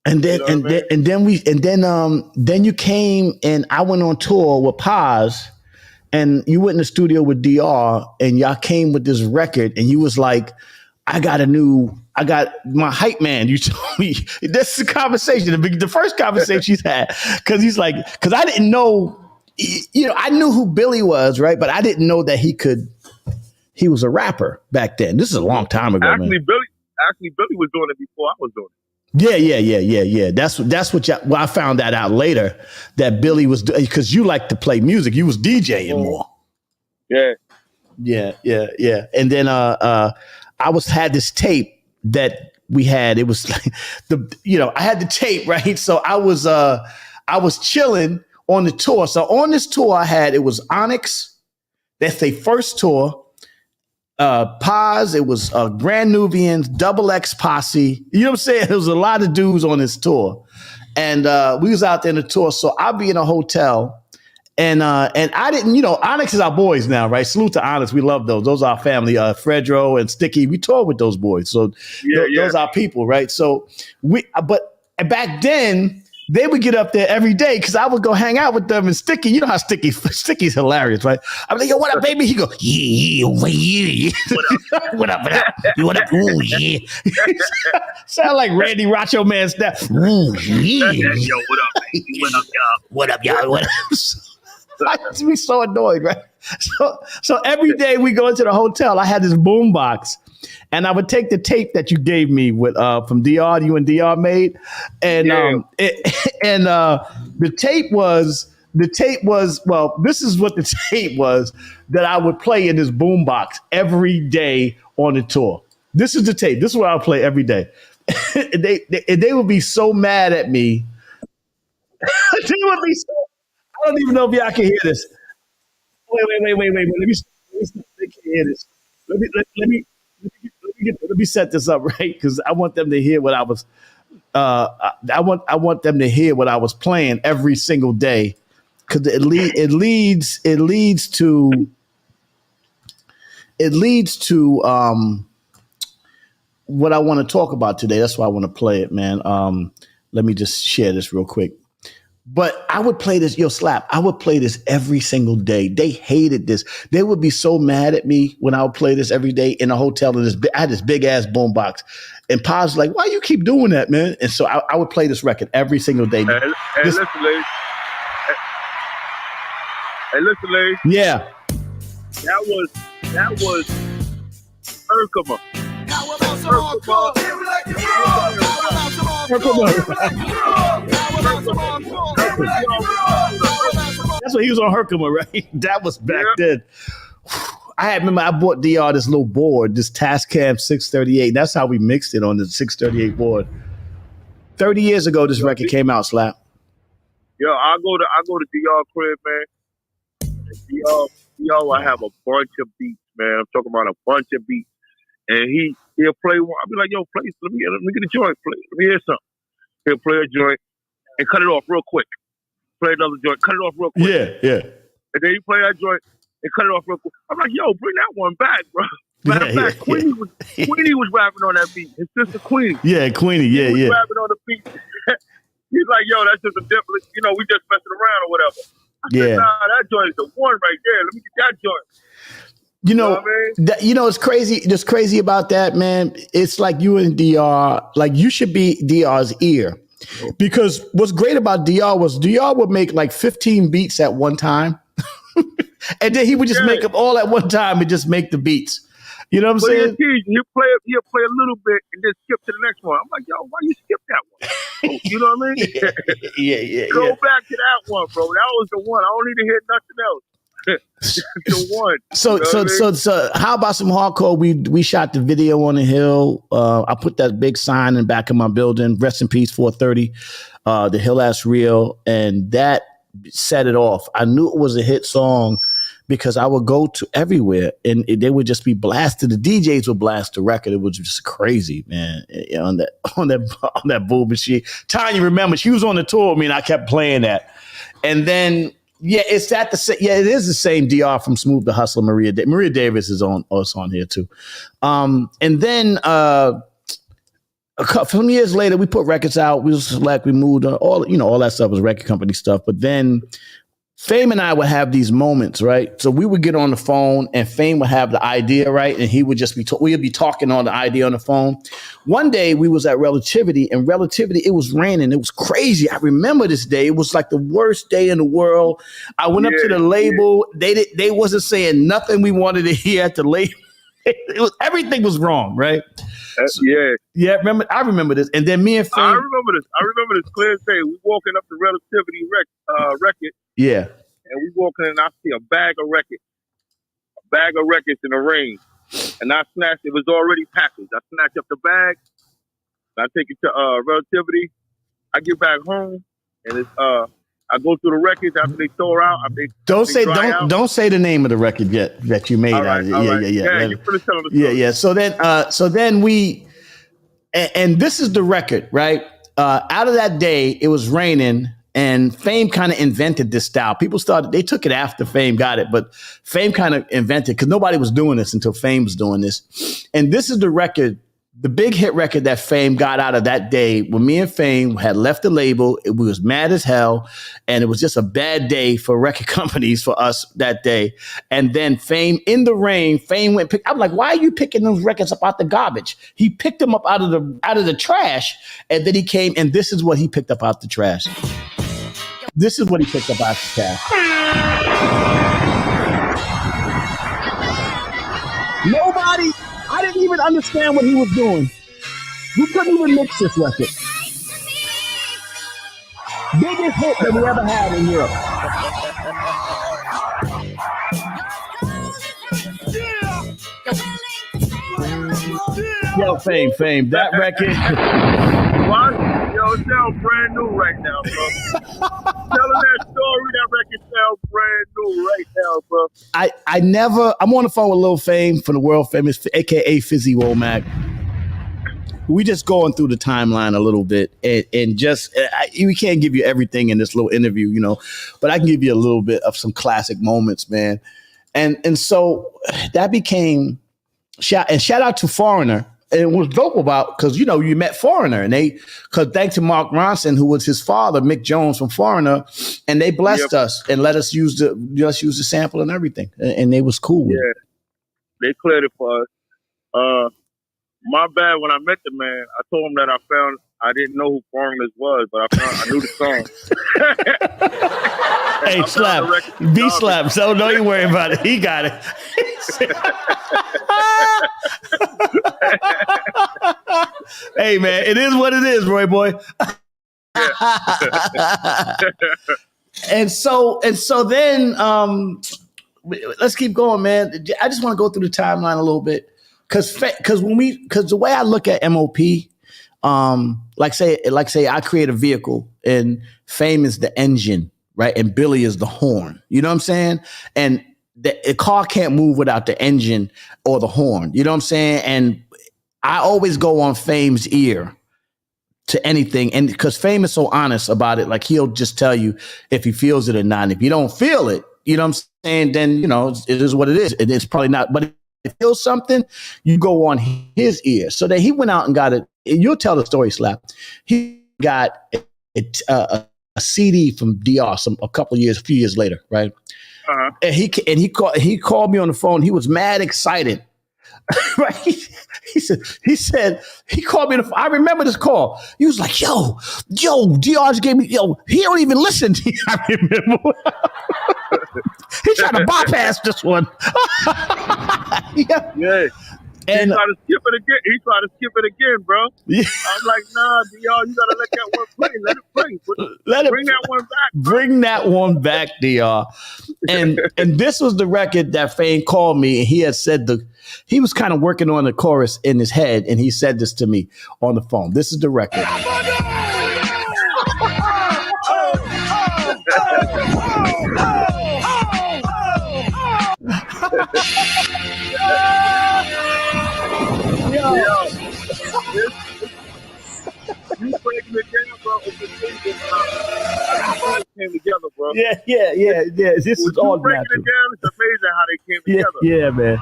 And then you came and I went on tour with Paz, and you went in the studio with DR, and y'all came with this record, and you was like, I got my hype man. You told me this is a conversation, the first conversation she's had, because I didn't know, I knew who Billy was, right? But I didn't know that he was a rapper back then. This is a long time ago, Actually, man. Billy was doing it before I was doing it. Yeah. That's what I found that out later, that Billy was, because you like to play music. You was DJing more. Yeah. And then I had this tape that we had. It was like I had the tape, right? So I was chilling on the tour. So on this tour it was Onyx. That's their first tour. Paz, it was Grand Nubians, Double X Posse. You know what I'm saying? There was a lot of dudes on this tour. And we was out there in the tour. So I'll be in a hotel. And I didn't, Onyx is our boys now, right? Salute to Onyx. We love those. Those are our family. Fredro and Sticky. We toured with those boys. So those are our people, right? So but back then, they would get up there every day because I would go hang out with them, and Sticky, you know how Sticky's hilarious, right? I'm like, yo, what up, baby? He go, yeah, over here. What up? What up? Ooh, yeah. Sound like Randy Racho Man stuff. Ooh, yeah. Yo, what up, baby? What up, y'all? What up, y'all? What up? I used to be so annoyed, right? So every day we go into the hotel, I had this boom box, and I would take the tape that you gave me with from DR, you and DR made, and the tape was this is what the tape was that I would play in this boom box every day on the tour. This is the tape. This is what I'll play every day. And they would be so mad at me. They would be so. I don't even know if y'all can hear this. Wait. Let me they can hear this. Let me set this up right, because I want them to hear what I was. I want them to hear what I was playing every single day, because it leads to what I want to talk about today. That's why I want to play it, man. Let me just share this real quick. But I would play this, Slap. I would play this every single day. They hated this. They would be so mad at me when I would play this every day in a hotel. And I had this big ass boom box. And Pa's was like, why you keep doing that, man? And so I would play this record every single day. Hey, listen, ladies. Hey, listen, ladies. Yeah. That was Urkema. That's what he was on Herkimer, right? That was back then. I bought DR this little board, this Tascam 638. That's how we mixed it on the 638 board. 30 years ago, this record came out, Slap. Yo, I go to DR crib, man. DR will have a bunch of beats, man. I'm talking about a bunch of beats. And he'll play one. I'll be like, yo, play, let me get a joint, play. Let me hear something. He'll play a joint and cut it off real quick. Play another joint, cut it off real quick. Yeah. And then he play that joint and cut it off real quick. I'm like, yo, bring that one back, bro. Matter of fact, Queenie was rapping on that beat. His sister Queenie. Yeah, Queenie, yeah. He was rapping on the beat. He's like, yo, that's just a different, we just messing around or whatever. I said, nah, that joint is the one right there. Let me get that joint. You know it's crazy. Just crazy about that, man. It's like you and DR, like you should be DR's ear, because what's great about DR was DR would make like 15 beats at one time, and then he would just make them all at one time and just make the beats. You know what I'm But saying? he'll play a little bit and then skip to the next one. I'm like, yo, why you skip that one? You know what I mean? Yeah. Go back to that one, bro. That was the one. I don't need to hear nothing else. The one. So, you know what I mean? so how about some hardcore? We shot the video on the hill. I put that big sign in the back of my building. Rest in peace, 430. The Hill Ass Real, and that set it off. I knew it was a hit song because I would go to everywhere and they would just be blasted. The DJs would blast the record. It was just crazy, man. On that bull machine. Tanya, remember, she was on the tour with me and I kept playing that. And then, it is the same DR from Smooth the Hustler. Maria Davis is on here too. And then some years later, we put records out. We select, we moved all that stuff was record company stuff. But then Fame and I would have these moments, right? So we would get on the phone and Fame would have the idea, right? And he would just we'd be talking on the idea on the phone. One day we was at Relativity, and Relativity, it was raining. It was crazy. I remember this day. It was like the worst day in the world. I went up to the label. They wasn't saying nothing we wanted to hear at the label. Everything was wrong, right? I remember this. And then me and Fame, I remember this clear as day. We walking up the Relativity record. Yeah. And we walking and I see a bag of records in the rain. And I snatched, it was already packaged. I snatched up the bag, and I take it to Relativity. I get back home, and it's I go through the records after they throw out. Don't say the name of the record yet that you made. Yeah. You finish telling the story. So then we, and this is the record, right? Out of that day, it was raining, and Fame kind of invented this style. They took it after Fame got it, but Fame kind of invented, because nobody was doing this until Fame was doing this. And this is the record, the big hit record that Fame got out of that day when me and Fame had left the label. It was mad as hell, and it was just a bad day for record companies for us that day. And then Fame, in the rain, Fame went I'm like, why are you picking those records up out the garbage? He picked them up out of the trash, and then he came, and this is what he picked up out the trash. This is what he picked up out the trash. I didn't even understand what he was doing. We couldn't even mix this record. Biggest hit that we ever had in Europe. Yo, Fame, that record. What? Yo, it sounds brand new right now, bro. Telling that story, that record sounds brand new right now, bro. I'm on the phone with Lil Fame from the world famous, AKA Fizzy Womack. We just going through the timeline a little bit, and we can't give you everything in this little interview, but I can give you a little bit of some classic moments, man. And so that became shout out to Foreigner. And it was dope about, because you met Foreigner, and because thanks to Mark Ronson, who was his father, Mick Jones from Foreigner, and they blessed us and let us use the sample and everything, and they was cool with it. They cleared it for us. My bad. When I met the man, I told him that I didn't know who Foreigners was, but I knew the song. Hey, Slap, B Slap. So don't you worry about it. He got it. Hey, man, it is what it is, Roy boy. And so then let's keep going, man. I just want to go through the timeline a little bit, because the way I look at MOP, like say I create a vehicle and Fame is the engine, right? And Billy is the horn. You know what I'm saying? And the car can't move without the engine or the horn. You know what I'm saying? And I always go on Fame's ear to anything. And because Fame is so honest about it, like he'll just tell you if he feels it or not. And if you don't feel it, you know what I'm saying? Then, it is what it is. It's probably not, but if you feel something, you go on his ear. So then he went out and got it. You'll tell the story, Slap. He got a CD from DR a few years later, right? Uh-huh. And he called me on the phone. He was mad excited. Right? He said he called me. I remember this call. He was like, "Yo, DR gave me. He don't even listen." I remember. He tried to bypass this one. Yeah. And he tried to skip it again, bro. Yeah. I was like, nah, DR, you gotta let that one play. Let it play. Bring that one back. Bring that one back, DR. And this was the record that Fane called me, and he had said he was kind of working on the chorus in his head, and he said this to me on the phone. This is the record. You breaking it down, bro. It's just thinking, came together, bro. Yeah. This is all breaking natural. it down, it's amazing how they came together. Yeah, man.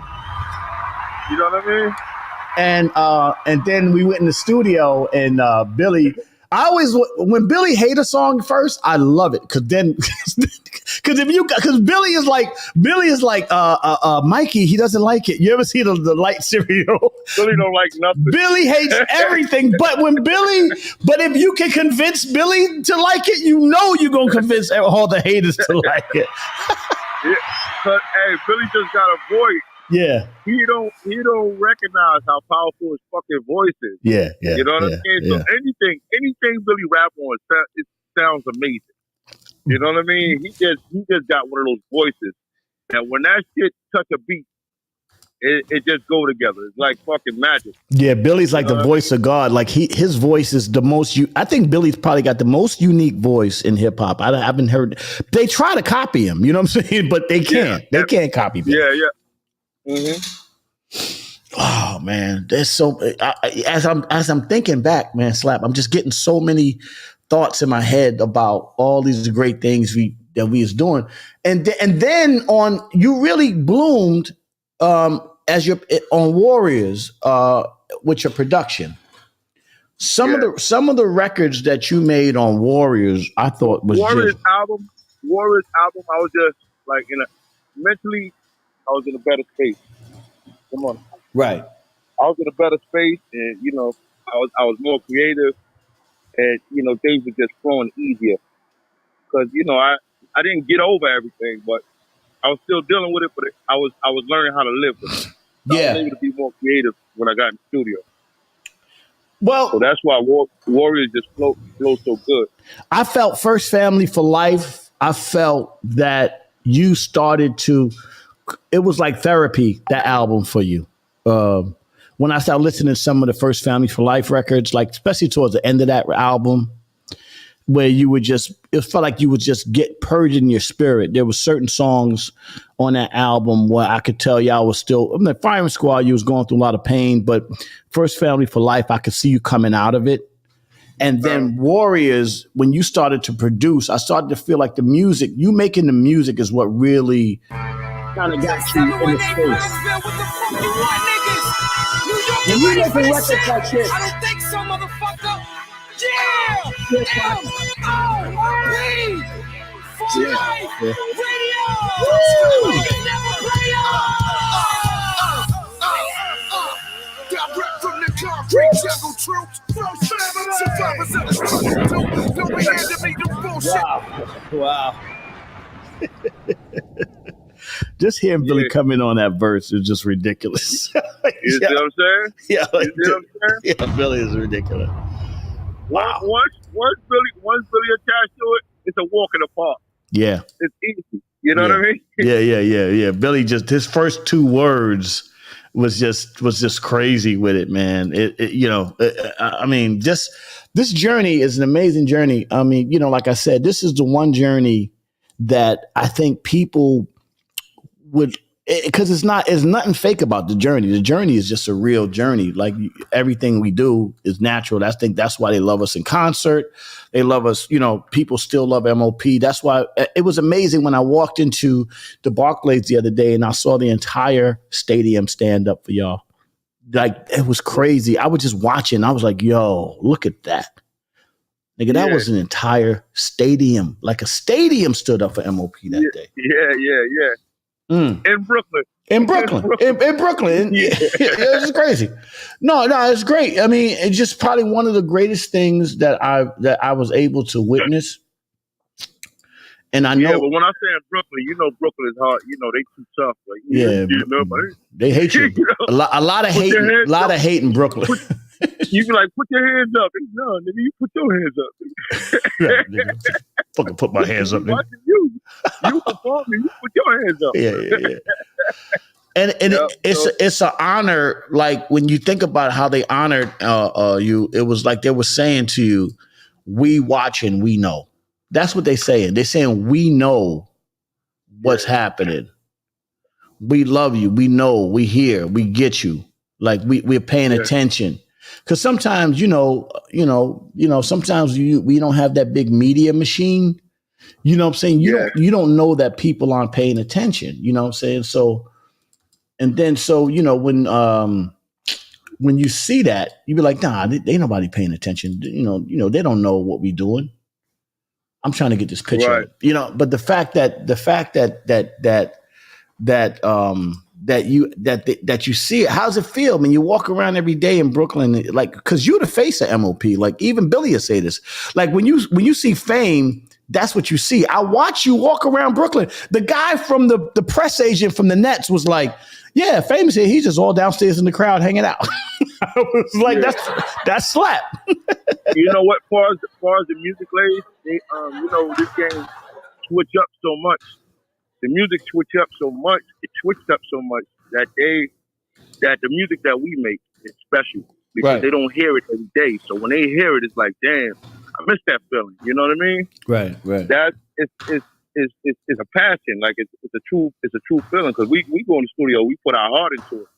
You know what I mean? And then we went in the studio, and Billy. When Billy hate a song first, I love it because Billy is like Mikey. He doesn't like it. You ever see the light cereal? Billy don't like nothing. Billy hates everything. But if you can convince Billy to like it, you know you're gonna convince all the haters to like it. Yeah, but hey, Billy just got a voice. Yeah. He don't recognize how powerful his fucking voice is. Yeah. You know what I'm saying? So anything Billy rap on, it sounds amazing. You know what I mean? He just got one of those voices that when that shit touch a beat, it just go together. It's like fucking magic. Yeah, Billy's like the voice of God. Like his voice is the most. I think Billy's probably got the most unique voice in hip hop. I haven't heard. They try to copy him. You know what I'm saying? But they can't. They can't copy Billy. Yeah. Mm-hmm. Oh man, there's so. As I'm thinking back, man, Slap. I'm just getting so many thoughts in my head about all these great things that we was doing, and then you really bloomed as your on Warriors with your production. Some of the records that you made on Warriors, I thought was Warriors album. I was just like mentally. I was in a better space. Come on. Right. I was in a better space, and I was more creative, and things were just flowing easier. Because I didn't get over everything, but I was still dealing with it. But I was learning how to live with it. So I was able to be more creative when I got in the studio. Well, so that's why Warriors just flow so good. I felt First Family for Life. I felt that you started to. It was like therapy, that album for you. When I started listening to some of the First Family for Life records, like especially towards the end of that album, where it felt like you would just get purged in your spirit. There were certain songs on that album where I could tell y'all was still, the Firing Squad, you was going through a lot of pain, but First Family for Life, I could see you coming out of it. And then Warriors, when you started to produce, I started to feel like you making the music is what really kind of got you in the space. When you make a record like this, I don't think so, motherfucker. Yeah! M-O-P! For life! Radio! Never play Direct from the concrete jungle troops. Survivors of the don't be handing me the bullshit. Wow. Just hearing Billy come in on that verse is just ridiculous. You see what I'm saying? Yeah, you see what I'm saying? Yeah, Billy is ridiculous. Wow. Once Billy attached to it, it's a walk in the park. Yeah. It's easy. You know what I mean? Yeah. Billy his first two words was just crazy with it, man. I mean, just this journey is an amazing journey. I mean, like I said, this is the one journey that I think people would, because it's nothing fake about the journey. The journey is just a real journey. Like everything we do is natural. I think that's why they love us in concert. They love us. People still love MOP. That's why it was amazing when I walked into the Barclays the other day and I saw the entire stadium stand up for y'all. Like it was crazy. I was just watching. I was like, yo, look at that. Nigga, that was an entire stadium. Like a stadium stood up for MOP that day. Yeah. In Brooklyn. In Brooklyn. It's crazy. No, it's great. I mean, it's just probably one of the greatest things that I was able to witness. And I Yeah, know, but when I say in Brooklyn, you know Brooklyn is hard. You know they too tough. Like yeah, they hate you. You know? A lot of Put hate, your hands up. in Brooklyn. You be like, put your hands up. No, nigga, you put your hands up. Yeah, nigga, fucking put my hands up, nigga. Watching you performing. You put your hands up. Yeah. And it's an honor. Like when you think about how they honored you, it was like they were saying to you, "We watching, we know." That's what they're saying. They're saying we know what's happening. We love you. We know. We hear. We get you. Like we're paying attention. Because sometimes sometimes we don't have that big media machine. You know what I'm saying? You don't know that people aren't paying attention. You know what I'm saying? So. And then, when you see that, you be like, nah, they ain't nobody paying attention. They don't know what we doing. I'm trying to get this picture, right. But the fact that you see it, how's it feel? I mean, you walk around every day in Brooklyn, like, cause you're the face of MOP. Like even Billy will say this, like when you see Fame, that's what you see. I watch you walk around Brooklyn. The guy from the press agent from the Nets was like, yeah, Fame is here. He's just all downstairs in the crowd hanging out. I was like, that's slap. You know what? Far as the music ladies, they, this game switch up so much. The music switched up so much that the music that we make is special because they don't hear it every day. So when they hear it, it's like, damn, I miss that feeling. You know what I mean? Right. That's it's a passion. Like it's a true feeling because we go in the studio, we put our heart into it.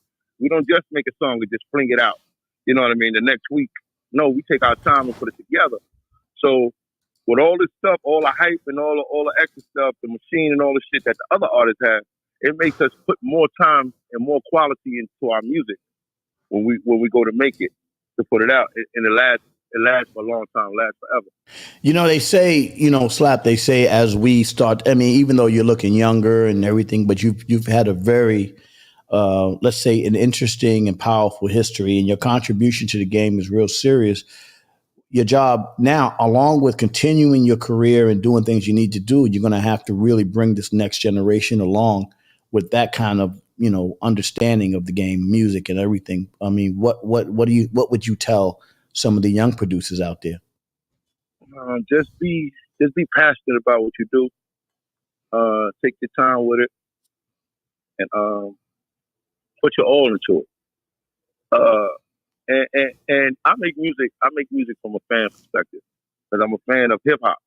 We don't just make a song and just fling it out. You know what I mean? The next week, no, we take our time and put it together. So with all this stuff, all the hype and all the extra stuff, the machine and all the shit that the other artists have, it makes us put more time and more quality into our music when we go to make it, to put it out. And it lasts for a long time, lasts forever. They say, Slap, they say as we start, I mean, even though you're looking younger and everything, but you've had a very, let's say, an interesting and powerful history, and your contribution to the game is real serious. Your job now, along with continuing your career and doing things you need to do, you're going to have to really bring this next generation along with that kind of, understanding of the game, music and everything. I mean, what would you tell some of the young producers out there? Just be passionate about what you do. Take your time with it and put your all into it. And I make music from a fan perspective because I'm a fan of hip hop,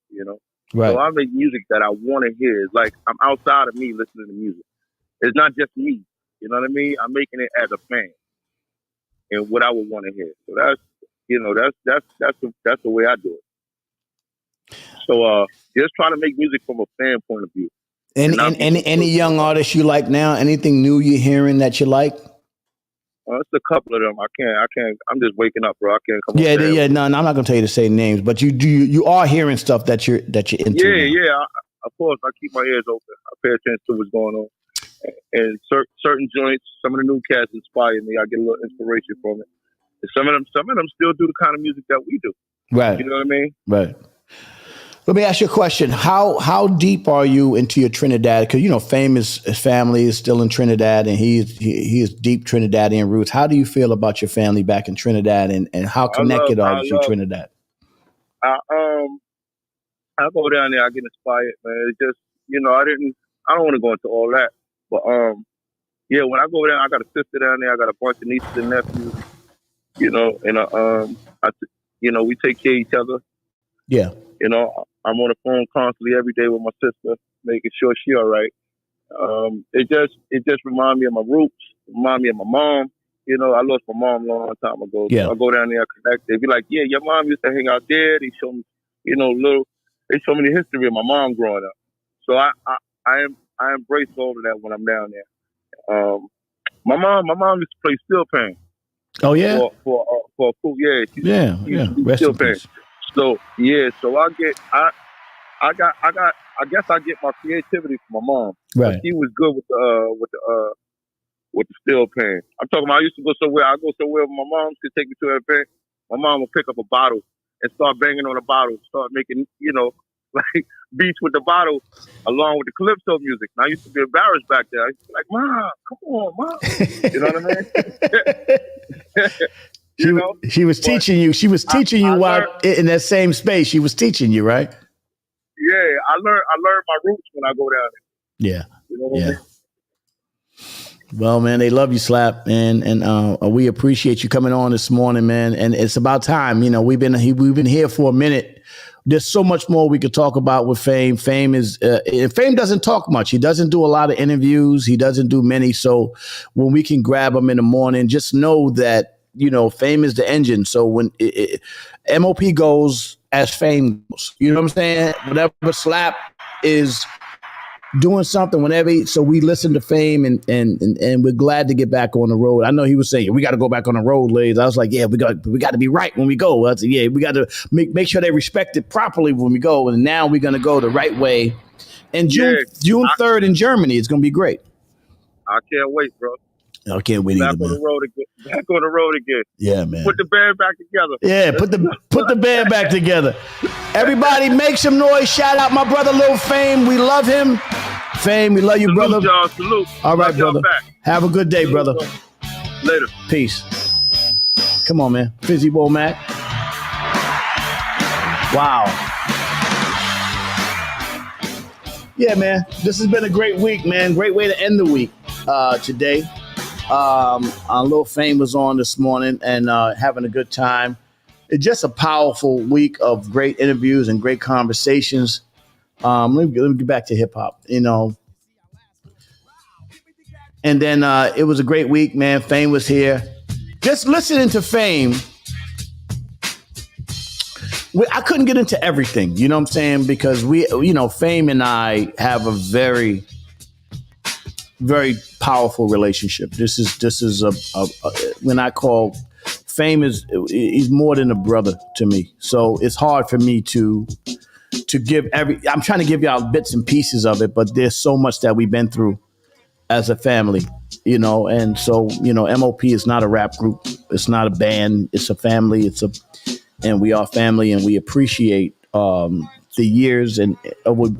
Right. So I make music that I want to hear. It's like I'm outside of me listening to music. It's not just me, you know what I mean? I'm making it as a fan and what I would want to hear. So that's the way I do it. So just try to make music from a fan point of view. Any young artists you like now? Anything new you're hearing that you like? It's a couple of them. I can't. I'm just waking up, bro. I can't come. Yeah. No, I'm not gonna tell you to say names, but you are hearing stuff that you're into. Yeah. Of course, I keep my ears open. I pay attention to what's going on, and certain joints. Some of the new cats inspire me. I get a little inspiration from it. And some of them still do the kind of music that we do. Right. You know what I mean? Right. Let me ask you a question. How deep are you into your Trinidad? Because Famous family is still in Trinidad, and he is deep Trinidadian roots. How do you feel about your family back in Trinidad, and how connected are you to Trinidad? I go down there, I get inspired, man. It's just I don't want to go into all that, but when I go down, I got a sister down there, I got a bunch of nieces and nephews, and we take care of each other. Yeah. I'm on the phone constantly every day with my sister, making sure she all right. It just reminds me of my roots, remind me of my mom. I lost my mom a long time ago. Yeah. So I go down there, I connect. They be like, yeah, your mom used to hang out there. They show me, they show me the history of my mom growing up. So I embrace all of that when I'm down there. My mom used to play steel pan. Oh yeah. For a cool, yeah. Rest steel in pan. peace. So I guess I get my creativity from my mom. Right. She was good with the steel pan. I'm talking about I used to go somewhere. I go somewhere with my mom to take me to an event. My mom would pick up a bottle and start banging on a bottle, start making like beats with the bottle along with the calypso music. And I used to be embarrassed back there. I used to be like, Mom, come on, Mom. You know what I mean? She was teaching you. She was teaching you while in that same space. She was teaching you, right? Yeah, I learned my roots when I go down there. Yeah. You know what I mean? Well, man, they love you, Slap, and we appreciate you coming on this morning, man. And it's about time. You know, we've been here for a minute. There's so much more we could talk about with Fame. Fame doesn't talk much. He doesn't do a lot of interviews. He doesn't do many. So when we can grab him in the morning, just know that, you know, Fame is the engine. So when MOP goes as Fame goes, you know what I'm saying? Whatever Slap is doing something so we listen to Fame and we're glad to get back on the road. I know he was saying we got to go back on the road, ladies. I was like, yeah, we got to be right when we go. I said, yeah, we got to make sure they respect it properly when we go. And now we're going to go the right way. And June 3rd in Germany, it's going to be great. I can't wait, bro. I can't wait either, man. Back on the road again. Yeah, man. Put the band back together. Yeah, put the band back together. Everybody make some noise. Shout out my brother Lil Fame. We love him. Fame, we love you, salute, brother. Y'all, salute. All right, brother. Back. Have a good day, brother. Later. Peace. Come on, man. Fizzy Bowl Mac. Wow. Yeah, man. This has been a great week, man. Great way to end the week today. Lil Fame was on this morning and having a good time. It's just a powerful week of great interviews and great conversations. Let me get back to hip hop, you know. And then it was a great week, man. Fame was here. Just listening to Fame, I couldn't get into everything, you know what I'm saying? Because Fame and I have a very, very powerful relationship. This is a when I call Fame he's more than a brother to me. So it's hard for me to give I'm trying to give y'all bits and pieces of it, but there's so much that we've been through as a family, you know, and so, you know, MOP is not a rap group. It's not a band. It's a family. And we are family, and we appreciate the years, and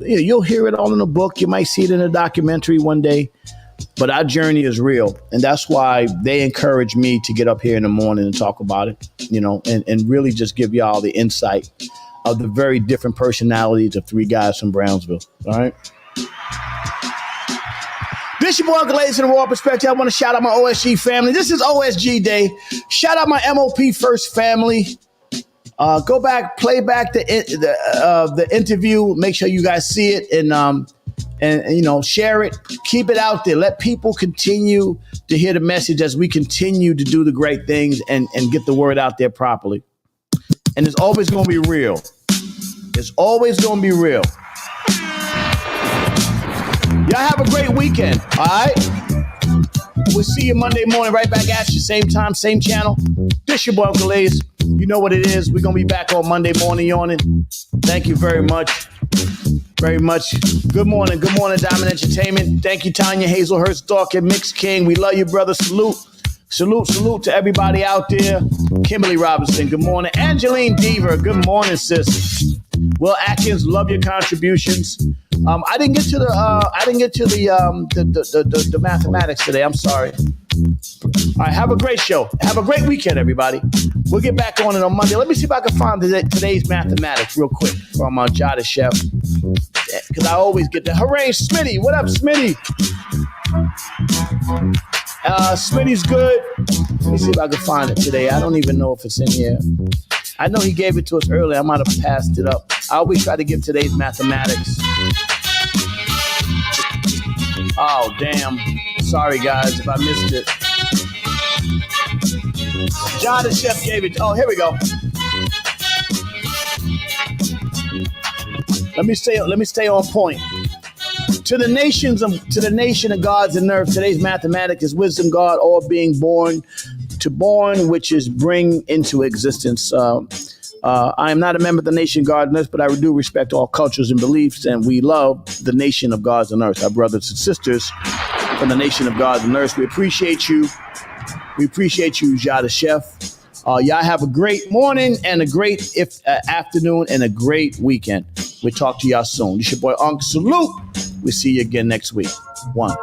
you'll hear it all in a book. You might see it in a documentary one day, but our journey is real. And that's why they encourage me to get up here in the morning and talk about it, you know, and really just give y'all the insight of the very different personalities of three guys from Brownsville. All right. This your boy Uncle Ace in the Raw Perspective. I want to shout out my OSG family. This is OSG Day. Shout out my MOP First family. Go back, play back the interview. Make sure you guys see it and you know, share it. Keep it out there. Let people continue to hear the message as we continue to do the great things and get the word out there properly. And it's always going to be real. It's always going to be real. Y'all have a great weekend, all right? We'll see you Monday morning right back at you. Same time, same channel. This your boy, Uncle Ace. You know what it is. We're going to be back on Monday morning on it. Thank you very much. Very much. Good morning. Good morning, Diamond Entertainment. Thank you, Tanya Hazelhurst, Dawkins, Mix King. We love you, brother. Salute. Salute to everybody out there. Kimberly Robinson, good morning. Angeline Deaver, good morning, sis. Will Atkins, love your contributions. I didn't get to the mathematics today. I'm sorry. All right, have a great show. Have a great weekend, everybody. We'll get back on it on Monday. Let me see if I can find today's mathematics real quick from Jada Chef, because I always get the hooray, Smitty. What up, Smitty? Smitty's good. Let me see if I can find it today. I don't even know if it's in here. I know he gave it to us earlier. I might have passed it up. I always try to give today's mathematics. Oh, damn. Sorry, guys, if I missed it. John the Chef gave it. Oh, here we go. Let me stay on point. To the nation of gods and earth, today's mathematics is wisdom, God, all being born, to born, which is bring into existence. I am not a member of the nation of God and earth, but I do respect all cultures and beliefs, and we love the nation of gods and earth, our brothers and sisters from the nation of gods and earth. We appreciate you. We appreciate you, Jada Chef. Y'all have a great morning and a great afternoon and a great weekend. We'll talk to y'all soon. This your boy Unc. Salute. We'll see you again next week. One.